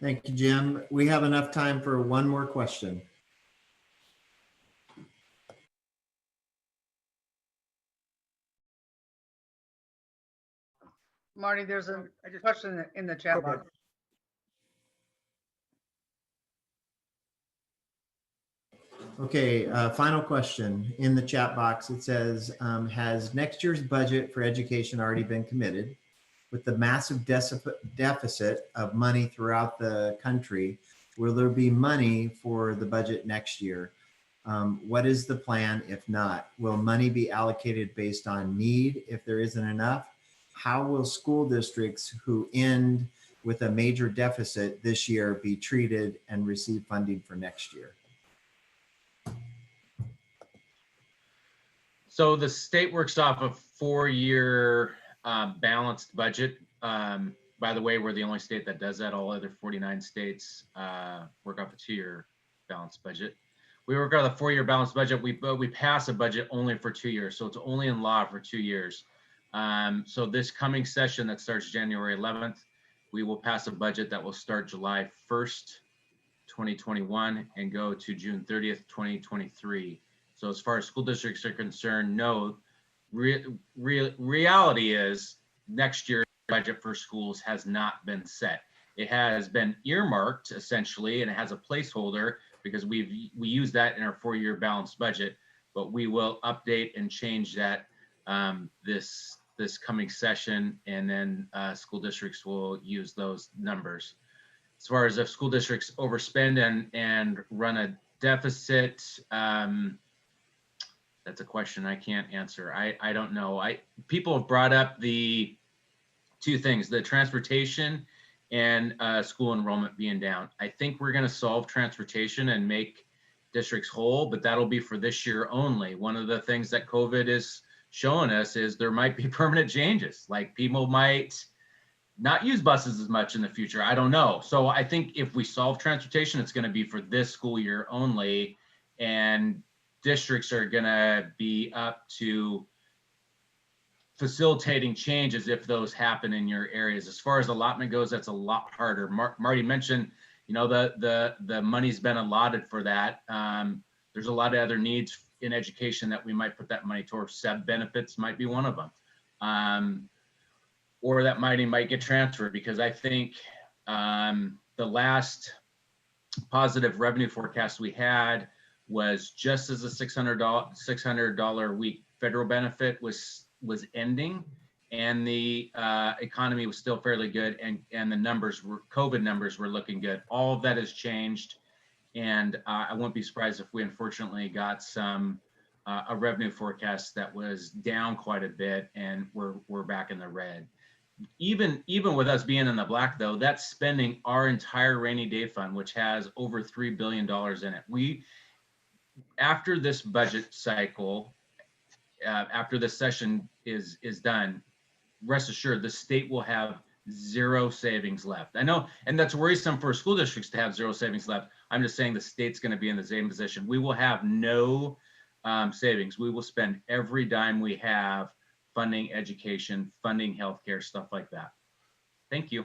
Thank you, Jim. We have enough time for one more question. Marty, there's a question in the chat box. Okay, final question in the chat box. It says, has next year's budget for education already been committed? With the massive deficit of money throughout the country, will there be money for the budget next year? What is the plan if not? Will money be allocated based on need if there isn't enough? How will school districts who end with a major deficit this year be treated and receive funding for next year? So the state works off a 4-year balanced budget. By the way, we're the only state that does that. All other 49 states work off a 2-year balanced budget. We work off a 4-year balanced budget. We pass a budget only for 2 years, so it's only in law for 2 years. So this coming session that starts January 11th, we will pass a budget that will start July 1st, 2021, and go to June 30th, 2023. So as far as school districts are concerned, no, reality is next year's budget for schools has not been set. It has been earmarked essentially, and it has a placeholder because we use that in our 4-year balanced budget, but we will update and change that this coming session, and then school districts will use those numbers. As far as if school districts overspend and run a deficit, that's a question I can't answer. I don't know. People have brought up the two things, the transportation and school enrollment being down. I think we're going to solve transportation and make districts whole, but that'll be for this year only. One of the things that COVID is showing us is there might be permanent changes. Like people might not use buses as much in the future. I don't know. So I think if we solve transportation, it's going to be for this school year only. And districts are going to be up to facilitating changes if those happen in your areas. As far as allotment goes, that's a lot harder. Marty mentioned, you know, the money's been allotted for that. There's a lot of other needs in education that we might put that money towards. SEB benefits might be one of them. Or that money might get transferred, because I think the last positive revenue forecast we had was just as a $600 a week federal benefit was ending, and the economy was still fairly good, and the numbers were, COVID numbers were looking good. All of that has changed, and I won't be surprised if we unfortunately got some a revenue forecast that was down quite a bit, and we're back in the red. even with us being in the black though, that's spending our entire rainy day fund, which has over $3 billion in it. After this budget cycle, after this session is done, rest assured the state will have zero savings left. I know, and that's worrisome for school districts to have zero savings left. I'm just saying the state's going to be in the same position. We will have no savings. We will spend every dime we have funding education, funding healthcare, stuff like that. Thank you.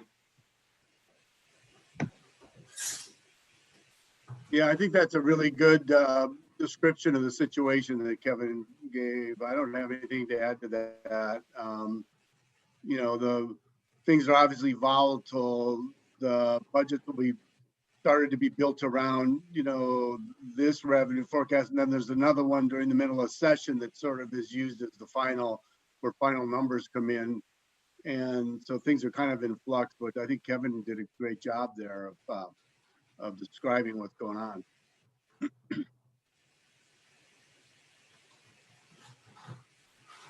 Yeah, I think that's a really good description of the situation that Kevin gave. I don't have anything to add to that. You know, the things are obviously volatile. The budget will be started to be built around, you know, this revenue forecast. And then there's another one during the middle of session that sort of is used as the final, where final numbers come in. And so things are kind of in flux, but I think Kevin did a great job there of describing what's going on.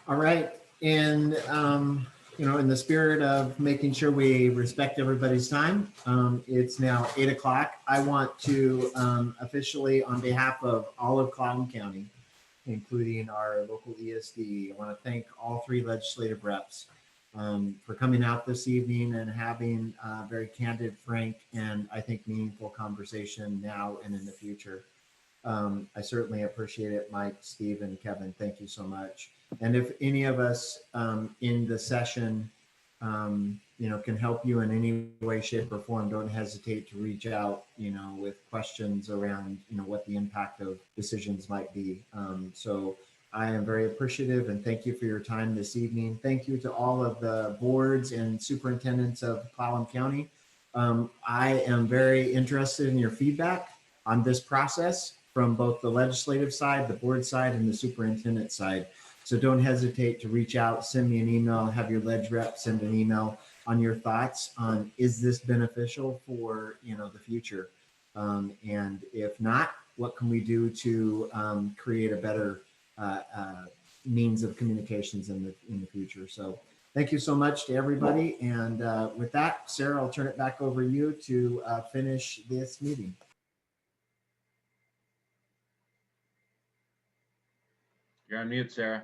All right. And, you know, in the spirit of making sure we respect everybody's time, it's now 8 o'clock. I want to officially, on behalf of all of Clallam County, including our local ESD, I want to thank all 3 legislative reps for coming out this evening and having a very candid, frank, and I think meaningful conversation now and in the future. I certainly appreciate it, Mike, Steve, and Kevin. Thank you so much. And if any of us in the session, you know, can help you in any way, shape, or form, don't hesitate to reach out, you know, with questions around, you know, what the impact of decisions might be. So I am very appreciative and thank you for your time this evening. Thank you to all of the boards and superintendents of Clallam County. I am very interested in your feedback on this process from both the legislative side, the board side, and the superintendent side. So don't hesitate to reach out, send me an email, have your ledge rep send an email on your thoughts on, is this beneficial for, you know, the future? And if not, what can we do to create a better means of communications in the future? So thank you so much to everybody. And with that, Sarah, I'll turn it back over to you to finish this meeting. You're on mute, Sarah.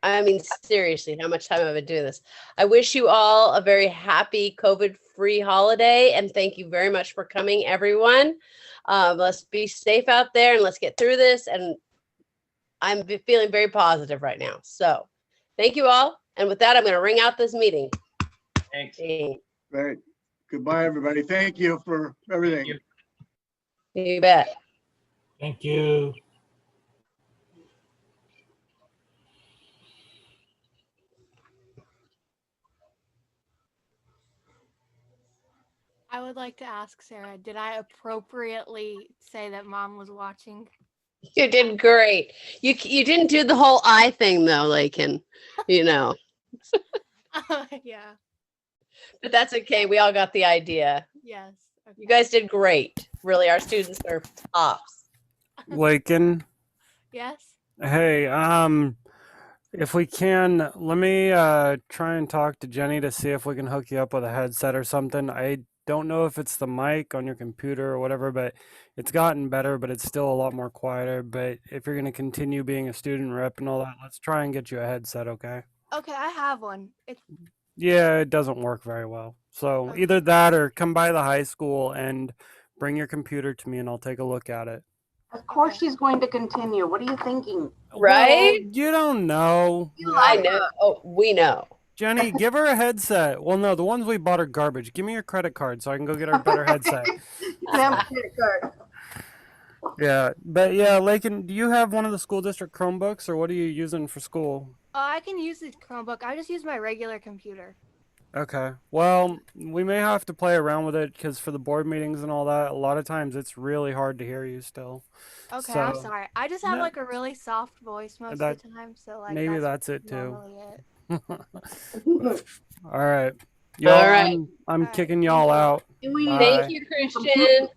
I mean, seriously, how much time have I been doing this? I wish you all a very happy COVID-free holiday, and thank you very much for coming, everyone. Let's be safe out there, and let's get through this. And I'm feeling very positive right now. So thank you all. And with that, I'm going to ring out this meeting. Thanks. Great. Goodbye, everybody. Thank you for everything. You bet. Thank you. I would like to ask Sarah, did I appropriately say that mom was watching? You did great. You didn't do the whole eye thing though, Lakin, you know. Yeah. But that's okay. We all got the idea. Yes. Okay. You guys did great. Really, our students are tops. Lakin, Yes. hey, if we can, let me try and talk to Jenny to see if we can hook you up with a headset or something. I don't know if it's the mic on your computer or whatever, but it's gotten better, but it's still a lot more quieter. But if you're going to continue being a student rep and all that, let's try and get you a headset, okay? Okay, I have one. It's Yeah, it doesn't work very well. So either that or come by the high school and bring your computer to me and I'll take a look at it. Of course she's going to continue. What are you thinking? Right? Well, you don't know. I know. Oh, we know. Jenny, give her a headset. Well, no, the ones we bought are garbage. Give me your credit card so I can go get her a better headset. Yeah, but yeah, Lakin, do you have one of the school district Chromebooks or what are you using for school? I can use the Chromebook. I just use my regular computer. Okay. Well, we may have to play around with it because for the board meetings and all that, a lot of times it's really hard to hear you still. Okay, So, I'm sorry. I just have no, like a really soft voice most of the time, so like maybe that's it too. normally it. All right. Y'all, All right. I'm kicking y'all out. Thank you, Christian.